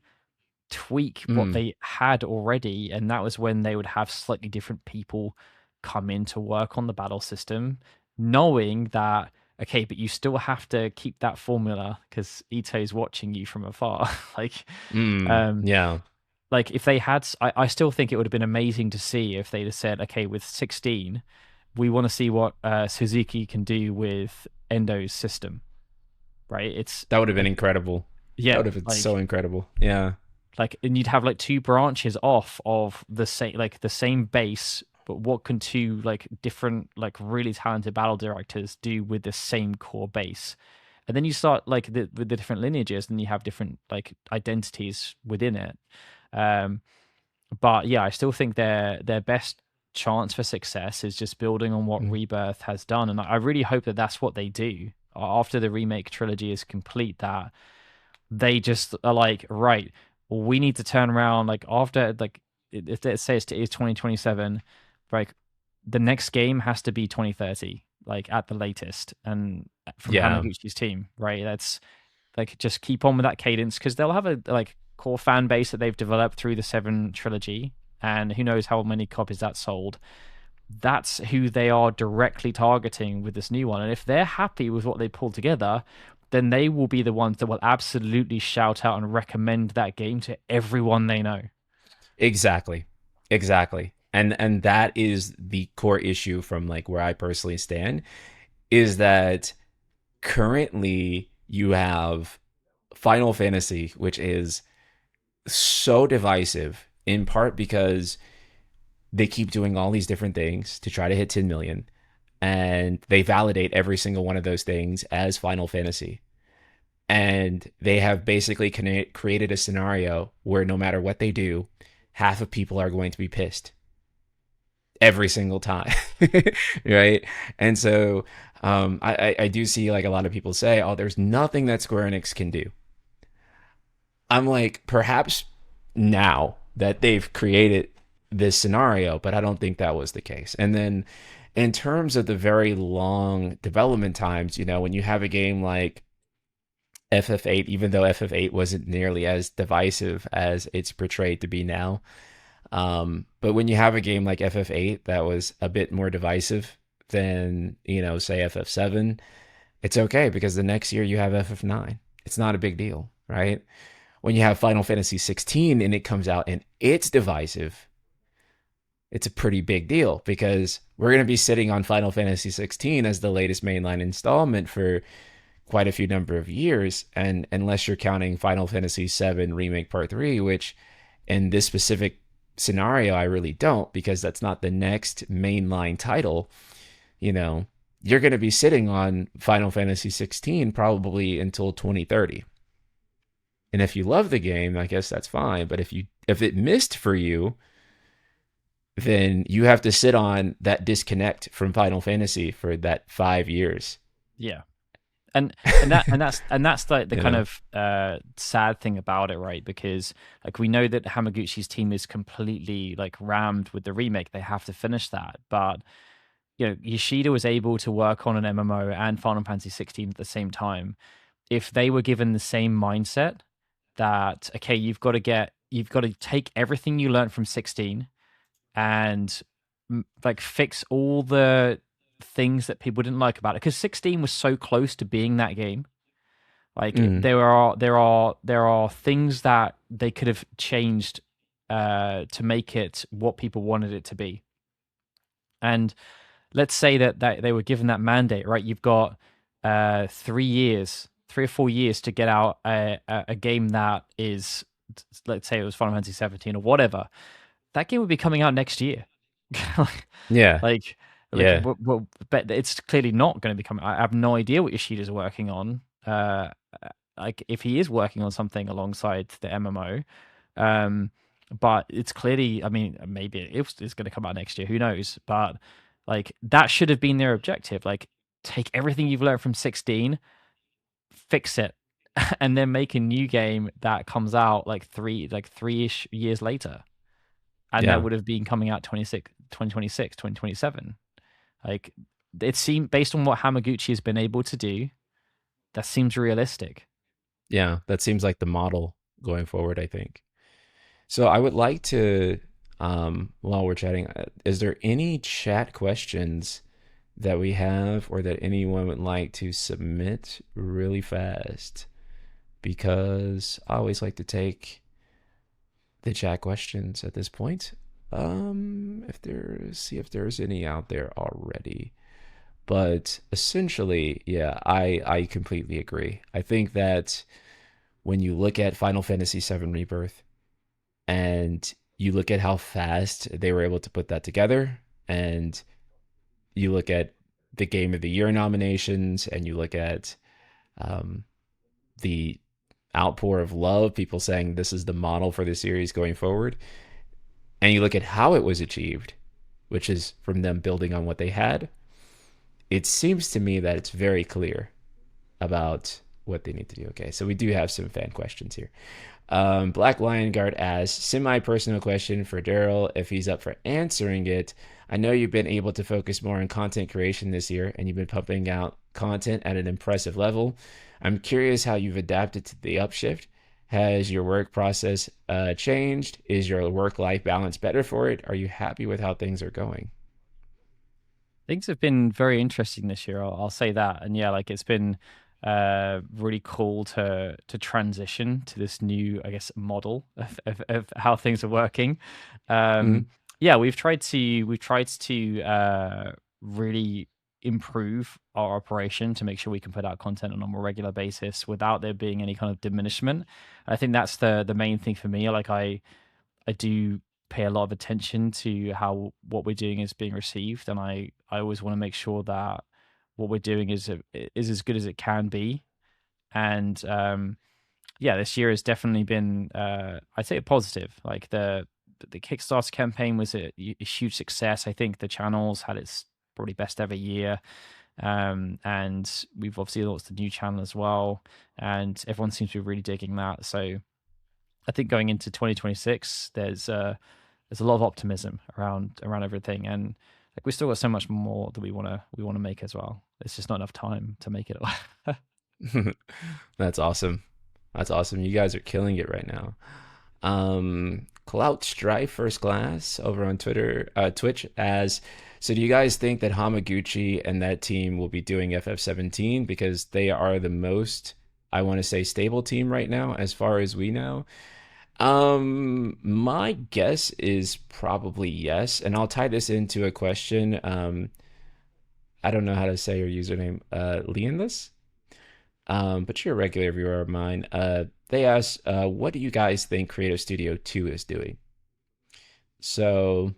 tweak what mm. they had already, and that was when they would have slightly different people come in to work on the battle system, knowing that, okay, but you still have to keep that formula because Ito's watching you from afar. like, um, Yeah. like if they had, I still think it would have been amazing to see if they'd have said, okay, with 16, we want to see what Suzuki can do with Endo's system, right? It's That would have been like, incredible. That yeah, would have been so like incredible. Yeah. and you'd have like two branches off of the same base, but what can two like different, like really talented battle directors do with the same core base? And then you start like with the different lineages, and you have different like identities within it. um but yeah, I still think their best chance for success is just building on what Mm. Rebirth has done, and I really hope that that's what they do after the remake trilogy is complete, that they just are like, right, we need to turn around, like, after, like, if it says it's 2027, like, the next game has to be 2030, like, at the latest, and from Yeah. Hamaguchi's team, right? That's like, just keep on with that cadence, because they'll have a like core fan base that they've developed through the Seven trilogy, and who knows how many copies that sold. That's who they are directly targeting with this new one. And if they're happy with what they pulled together, then they will be the ones that will absolutely shout out and recommend that game to everyone they know. Exactly. Exactly. And that is the core issue from like where I personally stand is that currently you have Final Fantasy, which is so divisive in part because they keep doing all these different things to try to hit 10 million and they validate every single one of those things as Final Fantasy. And they have basically created a scenario where no matter what they do, half of people are going to be pissed every single time. Right. And so I do see like a lot of people say, oh, there's nothing that Square Enix can do. I'm like, perhaps now that they've created this scenario, but I don't think that was the case. And then in terms of the very long development times, when you have a game like FF8, even though FF8 wasn't nearly as divisive as it's portrayed to be now, but when you have a game like FF8 that was a bit more divisive than, say FF7, it's okay because the next year you have FF9. It's not a big deal, right? When you have Final Fantasy 16 and it comes out and it's divisive, it's a pretty big deal because we're going to be sitting on Final Fantasy 16 as the latest mainline installment for quite a few number of years. And unless you're counting Final Fantasy 7 Remake Part 3, which in this specific scenario, I really don't, because that's not the next mainline title. You know, you're going to be sitting on Final Fantasy 16 probably until 2030. And if you love the game, I guess that's fine. But if it missed for you, then you have to sit on that disconnect from Final Fantasy for that 5 years. Yeah. And that's the You kind know? of sad thing about it, right? Because like we know that Hamaguchi's team is completely like rammed with the remake. They have to finish that. But Yoshida was able to work on an MMO and Final Fantasy 16 at the same time. If they were given the same mindset that, okay, you've got to take everything you learned from 16 and like fix all the things that people didn't like about it, because 16 was so close to being that game. Like Mm, there are things that they could have changed to make it what people wanted it to be. And let's say that they were given that mandate, right? You've got 3 years, 3 or 4 years to get out a game that is, let's say it was Final Fantasy 17 or whatever. That game would be coming out next year. yeah. like, Yeah. but it's clearly not going to be coming. I have no idea what Yoshida's working on. Like if he is working on something alongside the MMO, um, but it's clearly, I mean, maybe it's going to come out next year. Who knows? But like that should have been their objective. Like take everything you've learned from 16, fix it, and then make a new game that comes out like three-ish years later. And that Yeah. would have been coming out 2026, 2027. Like it seemed, based on what Hamaguchi has been able to do, that seems realistic. Yeah. That seems like the model going forward, I think. So I would like to, while we're chatting, is there any chat questions that we have or that anyone would like to submit really fast? Because I always like to take the chat questions at this point. If there's, see if there's any out there already. But essentially, yeah, I completely agree. I think that when you look at Final Fantasy VII Rebirth and you look at how fast they were able to put that together, and you look at the Game of the Year nominations, and you look at um, the outpour of love, people saying this is the model for the series going forward, and you look at how it was achieved, which is from them building on what they had, it seems to me that it's very clear about what they need to do. Okay, so we do have some fan questions here. Black Lion Guard asks, semi-personal question for Darryl, if he's up for answering it. I know you've been able to focus more on content creation this year, and you've been pumping out content at an impressive level. I'm curious how you've adapted to the upshift. Has your work process changed? Is your work-life balance better for it? Are you happy with how things are going? Things have been very interesting this year. I'll say that, and yeah, like it's been really cool to transition to this new, I guess, model of how things are working. Mm-hmm. Um, yeah, we've tried to really improve our operation to make sure we can put out content on a more regular basis without there being any kind of diminishment. I think that's the main thing for me. Like I do pay a lot of attention to how what we're doing is being received, and I always want to make sure that what we're doing is as good as it can be. And yeah, this year has definitely been I'd say a positive. Like the Kickstarter campaign was a huge success. I think the channel's had its probably best ever year. And we've obviously launched a new channel as well, and everyone seems to be really digging that. So I think going into 2026, there's a lot of optimism around everything, and like we still got so much more that we want to make as well. It's just not enough time to make it all. That's awesome. That's awesome. You guys are killing it right now. Clout Strife First Class over on Twitch as, so do you guys think that Hamaguchi and that team will be doing FF17 because they are the most, I want to say, stable team right now as far as we know? My guess is probably yes, and I'll tie this into a question. I don't know how to say your username, Leonless. But you're a regular viewer of mine. They asked, what do you guys think Creative Studio 2 is doing? So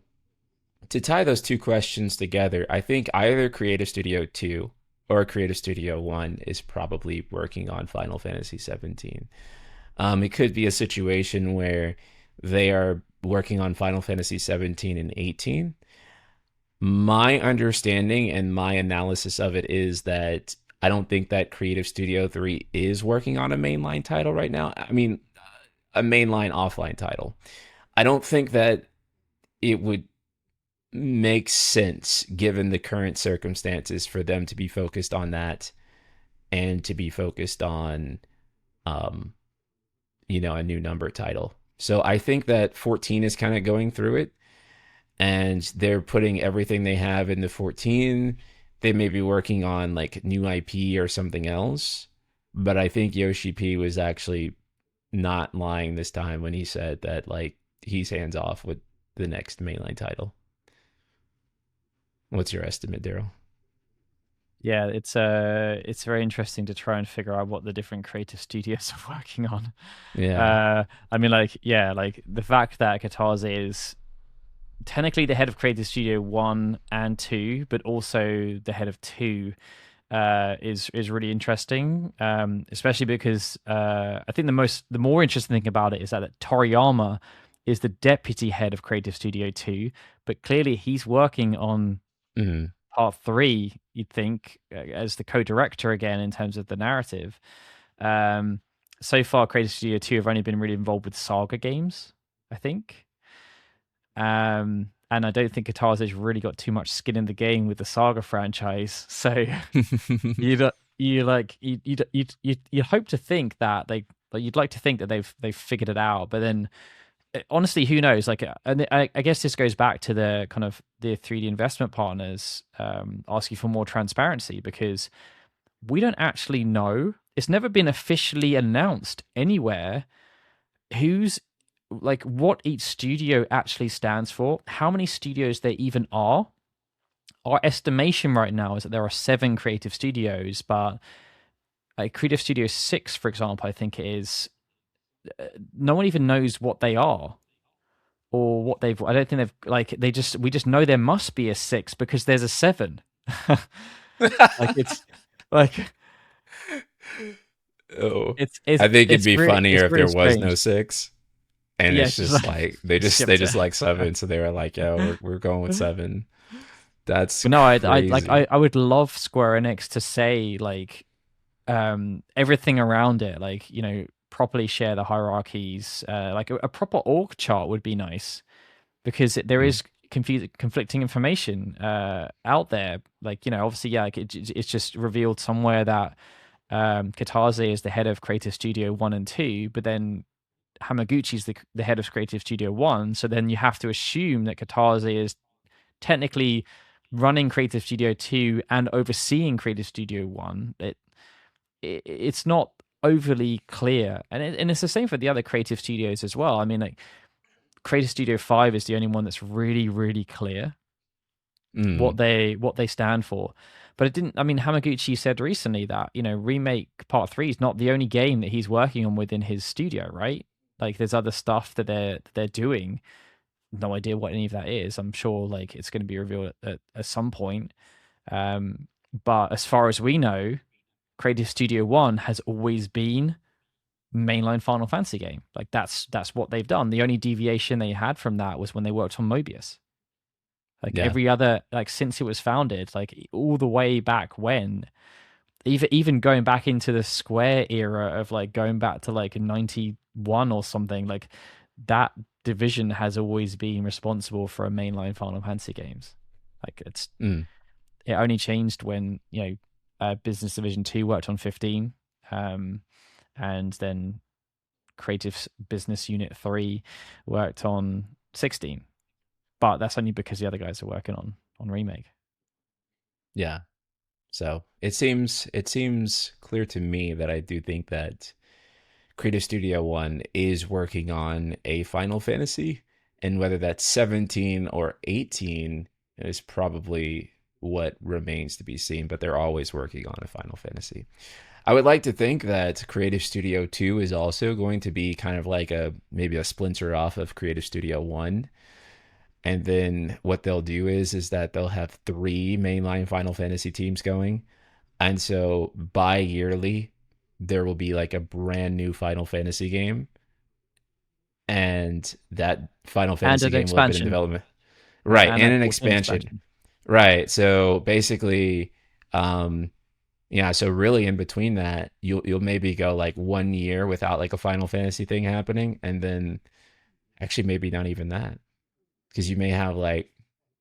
to tie those two questions together, I think either Creative Studio 2 or Creative Studio 1 is probably working on Final Fantasy 17. It could be a situation where they are working on Final Fantasy 17 and 18. My understanding and my analysis of it is that I don't think that Creative Studio 3 is working on a mainline title right now. I mean, a mainline offline title. I don't think that it would make sense given the current circumstances for them to be focused on that and to be focused on um a new number title. So I think that 14 is kind of going through it and they're putting everything they have into 14. They may be working on like new IP or something else, but I think Yoshi P was actually not lying this time when he said that like he's hands off with the next mainline title. What's your estimate, Darryl? Yeah, it's very interesting to try and figure out what the different creative studios are working on. Yeah. I mean, like, yeah, like the fact that Katase is technically the head of Creative Studio 1 and 2, but also the head of 2 is really interesting, especially because I think the more interesting thing about it is that Toriyama is the deputy head of Creative Studio 2, but clearly he's working on Mhm. part 3, you'd think, as the co-director again in terms of the narrative. Um, so far, Creative Studio 2 have only been really involved with Saga games, I think. And I don't think Katase's really got too much skin in the game with the Saga franchise. So you hope to think that you'd like to think that they've figured it out, but then honestly, who knows? Like, and I guess this goes back to the kind of the 3D investment partners asking for more transparency, because we don't actually know. It's never been officially announced anywhere who's like what each studio actually stands for, how many studios there even are. Our estimation right now is that there are 7 creative studios, but Creative Studio 6, for example, I think it is, no one even knows what they are or what they've. I don't think they've like we just know there must be a 6 because there's a 7. Like it's like Oh, I think it'd be it's funnier if really there was no strange. 6, and Yeah, it's it's just just like like skip they just it. like 7, so they were like, "Yeah, we're going with 7." That's But no, crazy. I would love Square Enix to say like everything around it, like, properly share the hierarchies. Like a proper org chart would be nice, because there Mm. is conflicting information out there. Like, obviously, yeah, like it's just revealed somewhere that Kitase is the head of Creative Studio 1 and 2, but then Hamaguchi's the head of Creative Studio 1. So then you have to assume that Kitase is technically running Creative Studio 2 and overseeing Creative Studio 1. It's not overly clear, and it's the same for the other creative studios as well. I mean, like Creative Studio 5 is the only one that's really really clear Mm. what they stand for. But it didn't. I mean, Hamaguchi said recently that remake part 3 is not the only game that he's working on within his studio, right? Like there's other stuff that they're doing. No idea what any of that is. I'm sure like it's going to be revealed at some point. Um, but as far as we know, Creative Studio 1 has always been mainline Final Fantasy game. Like that's what they've done. The only deviation they had from that was when they worked on Mobius. Like Yeah. every other, like since it was founded, like all the way back when, even going back into the Square era of like going back to like 91 or something, like that division has always been responsible for a mainline Final Fantasy games. Like Mm. it only changed when Business Division 2 worked on 15, and then Creative Business Unit 3 worked on 16. But that's only because the other guys are working on remake. Yeah. So it seems clear to me that I do think that Creative Studio 1 is working on a Final Fantasy, and whether that's 17 or 18 is probably what remains to be seen, but they're always working on a Final Fantasy. I would like to think that Creative Studio 2 is also going to be kind of like a maybe a splinter off of Creative Studio 1. And then what they'll do is that they'll have three mainline Final Fantasy teams going. And so bi-yearly there will be like a brand new Final Fantasy game, and that Final And Fantasy an game will have been in expansion, development. Right, and and an an expansion. expansion. Right. So basically, um, yeah, so really in between that, you'll maybe go like 1 year without like a Final Fantasy thing happening, and then actually maybe not even that, because you may have like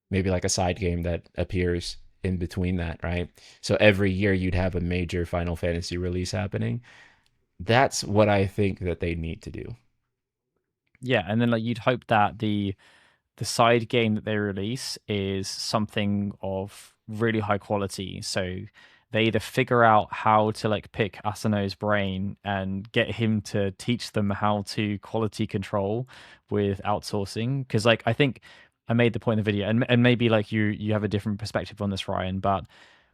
maybe like a side game that appears in between that, right? So every year you'd have a major Final Fantasy release happening. That's what I think that they need to do. Yeah, and then like you'd hope that the side game that they release is something of really high quality. So they either figure out how to like pick Asano's brain and get him to teach them how to quality control with outsourcing. Because like I think I made the point in the video, and maybe like you have a different perspective on this, Ryan, but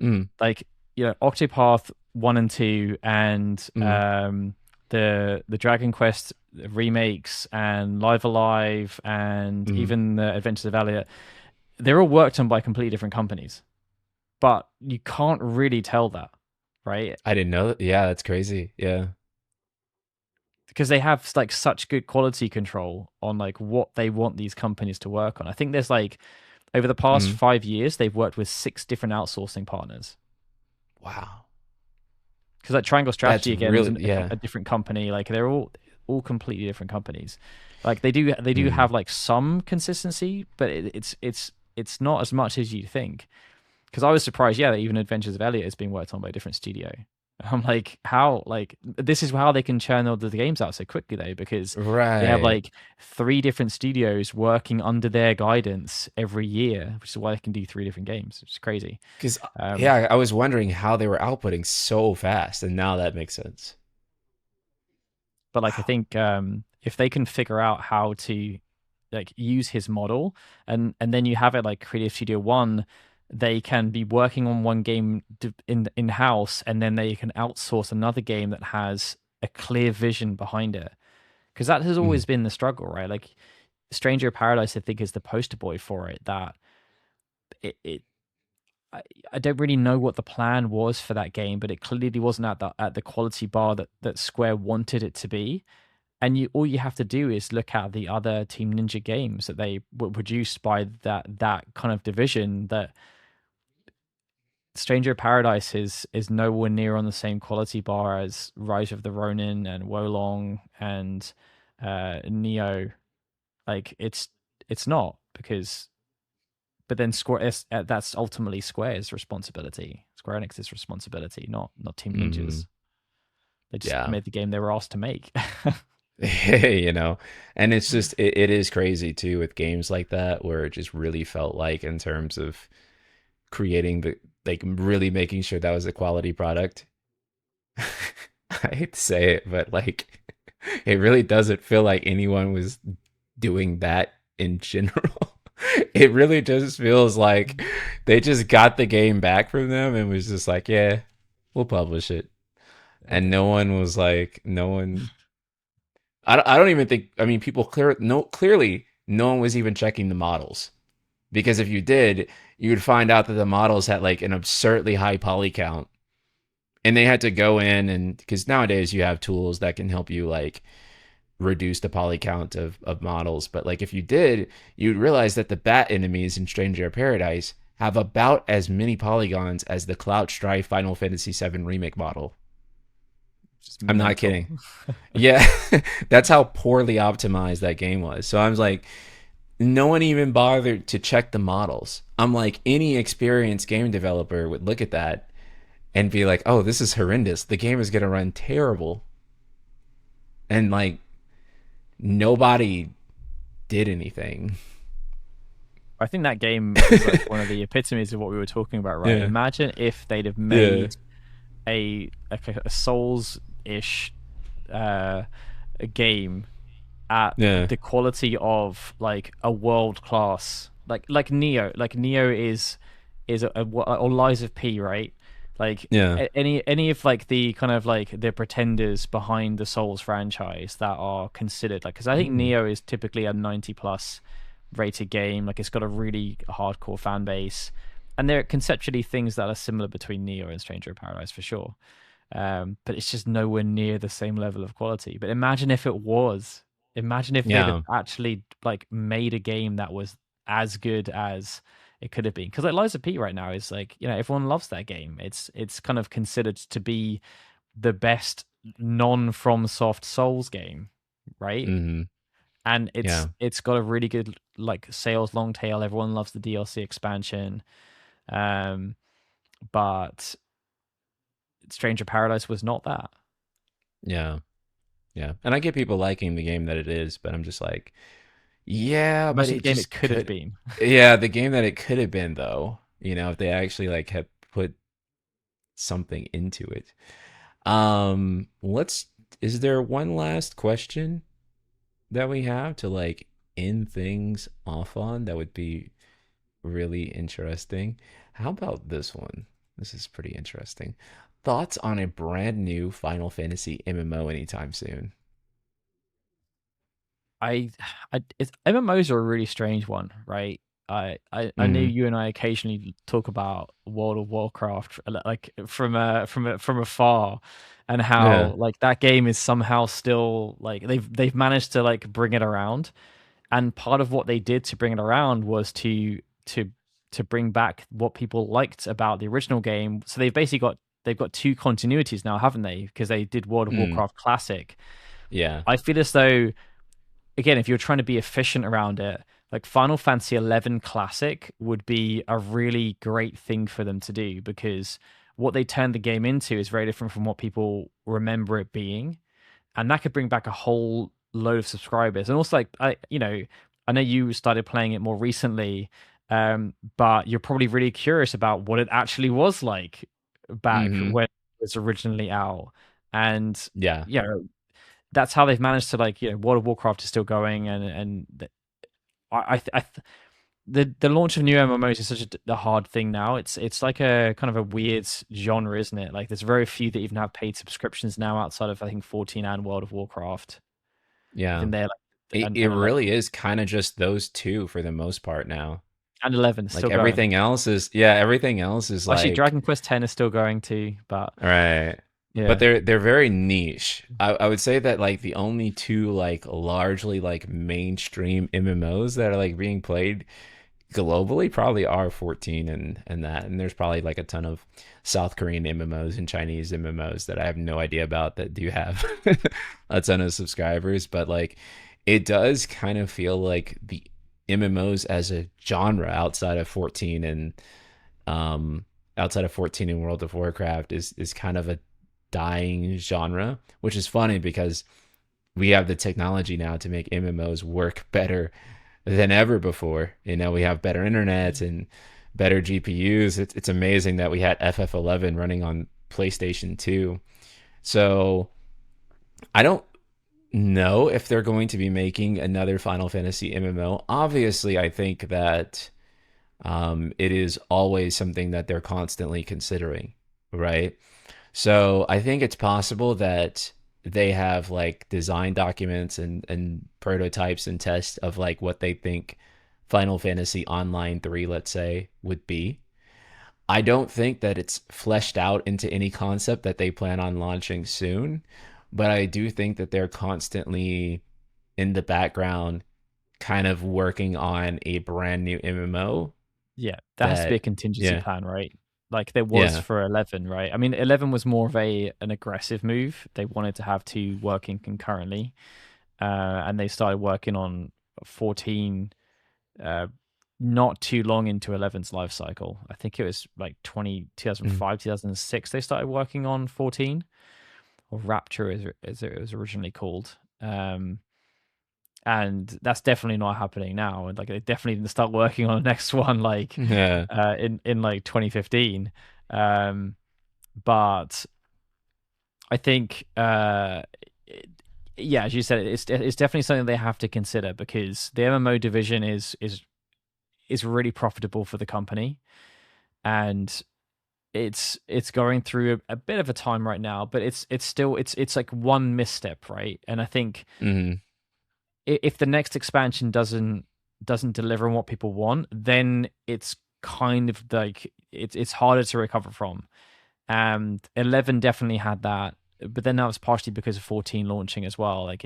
Mm, like Octopath 1 and 2 and mm, the Dragon Quest remakes and Live Alive and mm. even the Adventures of Elliot, they're all worked on by completely different companies, but you can't really tell that, right? I didn't know that. Yeah, that's crazy. Yeah. Because they have like such good quality control on like what they want these companies to work on. I think there's like over the past Mm. 5 years they've worked with 6 different outsourcing partners. Wow. Because like Triangle That's Strategy again is really, yeah. a different company. Like they're all completely different companies. Like they do Mm. have like some consistency, but it's not as much as you think. Because I was surprised, yeah, that even Adventures of Elliot is being worked on by a different studio. I'm like, how? Like this is how they can churn all the games out so quickly, though, because they have Right. like 3 different studios working under their guidance every year, which is why they can do 3 different games. Which is crazy. Because, Um, yeah, I was wondering how they were outputting so fast, and now that makes sense. But like I Wow. think if they can figure out how to like use his model, and then you have it like Creative Studio One, they can be working on one game in house, and then they can outsource another game that has a clear vision behind it. Because that has Mm. always been the struggle, right? Like Stranger of Paradise, I think, is the poster boy for it. That it I, I don't really know what the plan was for that game, but it clearly wasn't at the quality bar that Square wanted it to be. And you all you have to do is look at the other Team Ninja games that they were produced by that kind of division. That Stranger of Paradise is nowhere near on the same quality bar as Rise of the Ronin and Wolong and Neo. Like it's not because but then that's ultimately Square's responsibility, Square Enix's responsibility, not Team Mm. Ninja's. They just Yeah. made the game they were asked to make. You know, and it's just, it is crazy too with games like that where it just really felt like, in terms of creating the, like really making sure that was a quality product. I hate to say it, but like it really doesn't feel like anyone was doing that in general. It really just feels like they just got the game back from them and was just like, yeah, we'll publish it. And no one was like, no one, I don't even think, I mean, people clearly no one was even checking the models, because if you did, you would find out that the models had like an absurdly high poly count, and they had to go in, and because nowadays you have tools that can help you like reduce the poly count of models. But like if you did, you'd realize that the bat enemies in Stranger of Paradise have about as many polygons as the Cloud Strife Final Fantasy VII Remake model. Just I'm not mental. kidding. Yeah, that's how poorly optimized that game was. So I was like, no one even bothered to check the models. I'm like, any experienced game developer would look at that and be like, oh, this is horrendous. The game is going to run terrible. And like, nobody did anything. I think that game is like one of the epitomes of what we were talking about, right? Yeah. Imagine if they'd have Yeah. made a Souls ish a game at Yeah. the quality of like a world class like Neo. Like Neo is or Lies of P, right? Like Yeah. any of like the kind of like the pretenders behind the Souls franchise that are considered like because I think Mm. Neo is typically a 90 plus rated game. Like it's got a really hardcore fan base, and there are conceptually things that are similar between Neo and Stranger of Paradise for sure. But it's just nowhere near the same level of quality. But imagine if it was. Imagine if they'd have Yeah. actually like made a game that was as good as it could have been. Because like Liza P right now is like, everyone loves that game. It's kind of considered to be the best non From Soft Souls game, right? Mm-hmm. And Yeah. it's got a really good like sales long tail. Everyone loves the DLC expansion. Um, but Stranger Paradise was not that. Yeah. Yeah. And I get people liking the game that it is, but I'm just like, yeah, but Imagine the it game it just could have could. been. Yeah, the game that it could have been, though, if they actually like had put something into it. Let's. Is there one last question that we have to like end things off on that would be really interesting? How about this one? This is pretty interesting. Thoughts on a brand new Final Fantasy MMO anytime soon? I, MMOs are a really strange one, right? I know Mm, you and I occasionally talk about World of Warcraft, like from afar, and yeah. how like that game is somehow still like they've managed to like bring it around. And part of what they did to bring it around was to to bring back what people liked about the original game. So they've got two continuities now, haven't they? Because they did World of Mm, Warcraft Classic. yeah. I feel as though, again, if you're trying to be efficient around it, like Final Fantasy 11 Classic would be a really great thing for them to do, because what they turned the game into is very different from what people remember it being, and that could bring back a whole load of subscribers. And also, like I know you started playing it more recently, but you're probably really curious about what it actually was like back Mm-hmm. when it was originally out. And Yeah. yeah, that's how they've managed to, like, World of Warcraft is still going, and the launch of new MMOs is such a hard thing now. It's like a kind of a weird genre, isn't it? Like there's very few that even have paid subscriptions now outside of, I think, 14 and World of Warcraft. I Yeah. think they're like, It and 11, really is kind of just those two for the most part now. and 11 is Like still going. everything else is Actually, like Dragon Quest 10 is still going too, but right. But yeah. they're very niche. I would say that like the only two like largely like mainstream MMOs that are like being played globally probably are 14 and that, and there's probably like a ton of South Korean MMOs and Chinese MMOs that I have no idea about that do have a ton of subscribers, but like it does kind of feel like the MMOs as a genre um outside of 14 and World of Warcraft is kind of a dying genre, which is funny because we have the technology now to make MMOs work better than ever before. We have better internet and better GPUs. It's amazing that we had FF11 running on PlayStation 2. So I don't know if they're going to be making another Final Fantasy MMO. Obviously, I think that it is always something that they're constantly considering, right? So I think it's possible that they have like design documents and prototypes and tests of like what they think Final Fantasy Online 3, let's say, would be. I don't think that it's fleshed out into any concept that they plan on launching soon, but I do think that they're constantly in the background kind of working on a brand new MMO Yeah, that has to be a that contingency yeah, plan, right? Like there was yeah. for 11, right? I mean, 11 was more of an aggressive move. They wanted to have two working concurrently, and they started working on 14 uh, not too long into 11's life cycle. I think it was like two thousand Mm. five, 2006 they started working on 14, or Rapture as it was originally called. And that's definitely not happening now. And like they definitely didn't start working on the next one like Yeah. in like 2015. Um, but I think yeah, as you said, it's definitely something they have to consider, because the MMO division is really profitable for the company, and it's going through a bit of a time right now, but it's still it's like one misstep, right? And I think Hmm. if the next expansion doesn't doesn't deliver on what people want, then it's kind of like it's harder to recover from. And 11 definitely had that, but then that was partially because of 14 launching as well. Like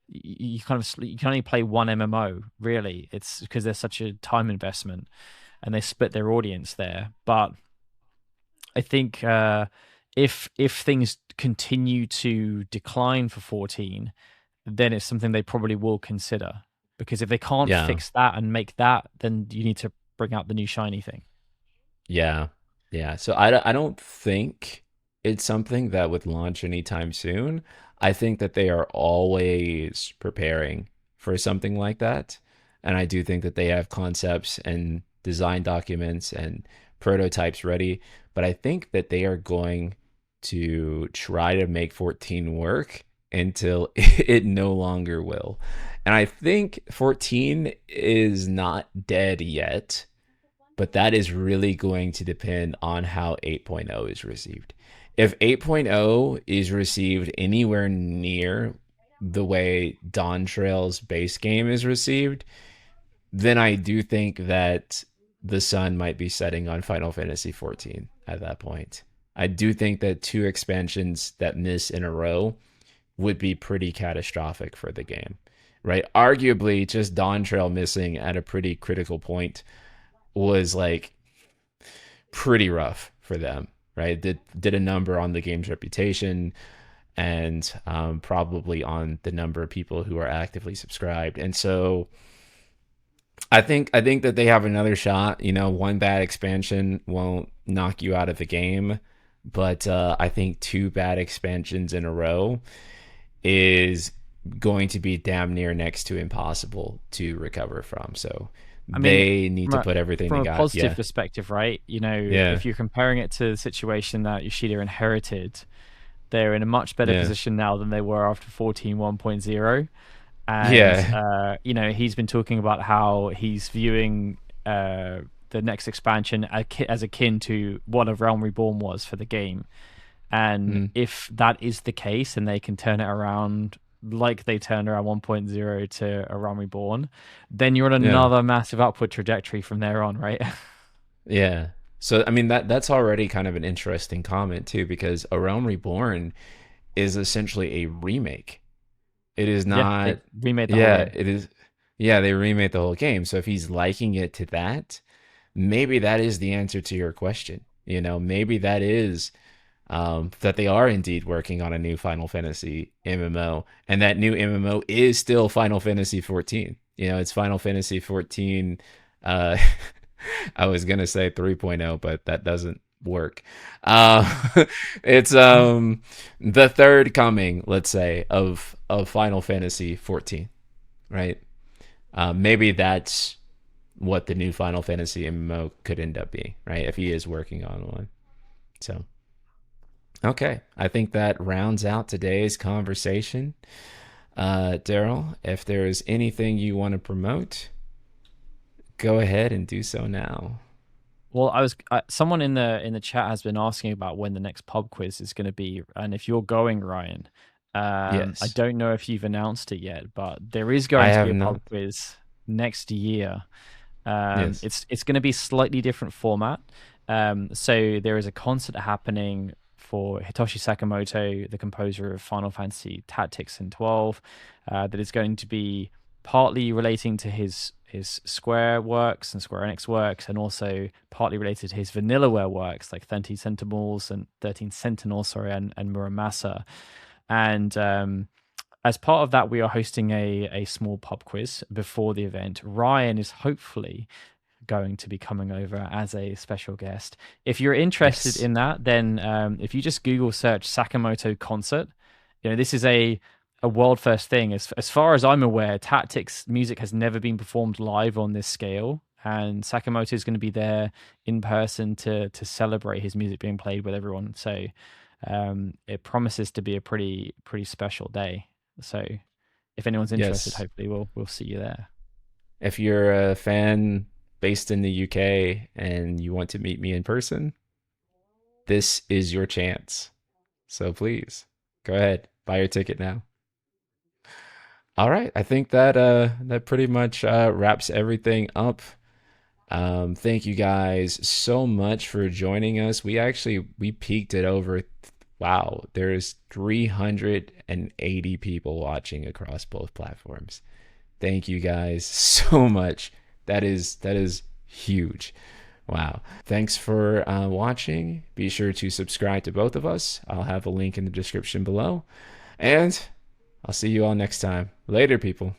you kind of you can only play one MMO really. It's because there's such a time investment, and they split their audience there. But I think if things continue to decline for 14, then it's something they probably will consider. Because if they can't Yeah. fix that and make that, then you need to bring out the new shiny thing. Yeah. Yeah. So I don't think it's something that would launch anytime soon. I think that they are always preparing for something like that. And I do think that they have concepts and design documents and prototypes ready. But I think that they are going to try to make 14 work until it no longer will. And I think 14 is not dead yet, but that is really going to depend on how 8.0 is received. If 8.0 is received anywhere near the way Dawn Trail's base game is received, then I do think that the sun might be setting on Final Fantasy 14 at that point. I do think that two expansions that miss in a row would be pretty catastrophic for the game, right? Arguably, just Dawn Trail missing at a pretty critical point was like pretty rough for them, right? Did a number on the game's reputation and probably on the number of people who are actively subscribed. And so I think that they have another shot. You know, one bad expansion won't knock you out of the game, but I think two bad expansions in a row is going to be damn near next to impossible to recover from. So I mean, they need from to a put everything from they a got. positive Yeah. perspective, right? You know, Yeah. if you're comparing it to the situation that Yoshida inherited, they're in a much better Yeah. position now than they were after 14 1.0. And Yeah. you know, he's been talking about how he's viewing the next expansion as akin to what a Realm Reborn was for the game. And Mm. if that is the case and they can turn it around like they turned around 1.0 to a Realm Reborn, then you're on Yeah. another massive upward trajectory from there on, right? Yeah. So I mean that's already kind of an interesting comment too, because A Realm Reborn is essentially a remake. It is Yeah, they not. remade the whole Yeah, game. it is. Yeah, they remade the whole game. So if he's liking it to that, maybe that is the answer to your question. You know, maybe that is that they are indeed working on a new Final Fantasy MMO, and that new MMO is still Final Fantasy 14. You know, it's Final Fantasy 14. Uh, I was gonna say 3.0, but that doesn't work. It's the third coming, let's say, of Final Fantasy 14, right? Maybe that's what the new Final Fantasy MMO could end up being, right? If he is working on one. So, okay, I think that rounds out today's conversation. Darryl, if there is anything you want to promote, go ahead and do so now. Well, someone in the chat has been asking about when the next pub quiz is going to be, and if you're going, Ryan, I Yes, don't know if you've announced it yet, but there is I going to be have a not. pub quiz next year. Yes. It's going to be slightly different format. So there is a concert happening for Hitoshi Sakamoto, the composer of Final Fantasy Tactics and 12, that is going to be partly relating to his Square works and Square Enix works, and also partly related to his Vanillaware works like 13 Sentinels, sorry, and Muramasa. And as part of that, we are hosting a small pub quiz before the event. Ryan is hopefully going to be coming over as a special guest. If you're interested Yes. in that, then if you just Google search Sakamoto concert, you know this is a world first thing. As far as I'm aware, Tactics music has never been performed live on this scale, and Sakamoto is going to be there in person to celebrate his music being played with everyone. So it promises to be a pretty special day. So if anyone's interested, Yes. hopefully we'll see you there. If you're a fan based in the UK and you want to meet me in person, this is your chance. So please go ahead, buy your ticket now. All right, I think that that pretty much wraps everything up. Thank you guys so much for joining us. We peaked at over, wow, there's 380 people watching across both platforms. Thank you guys so much. That is huge. Wow. Thanks for watching. Be sure to subscribe to both of us. I'll have a link in the description below. And I'll see you all next time. Later, people.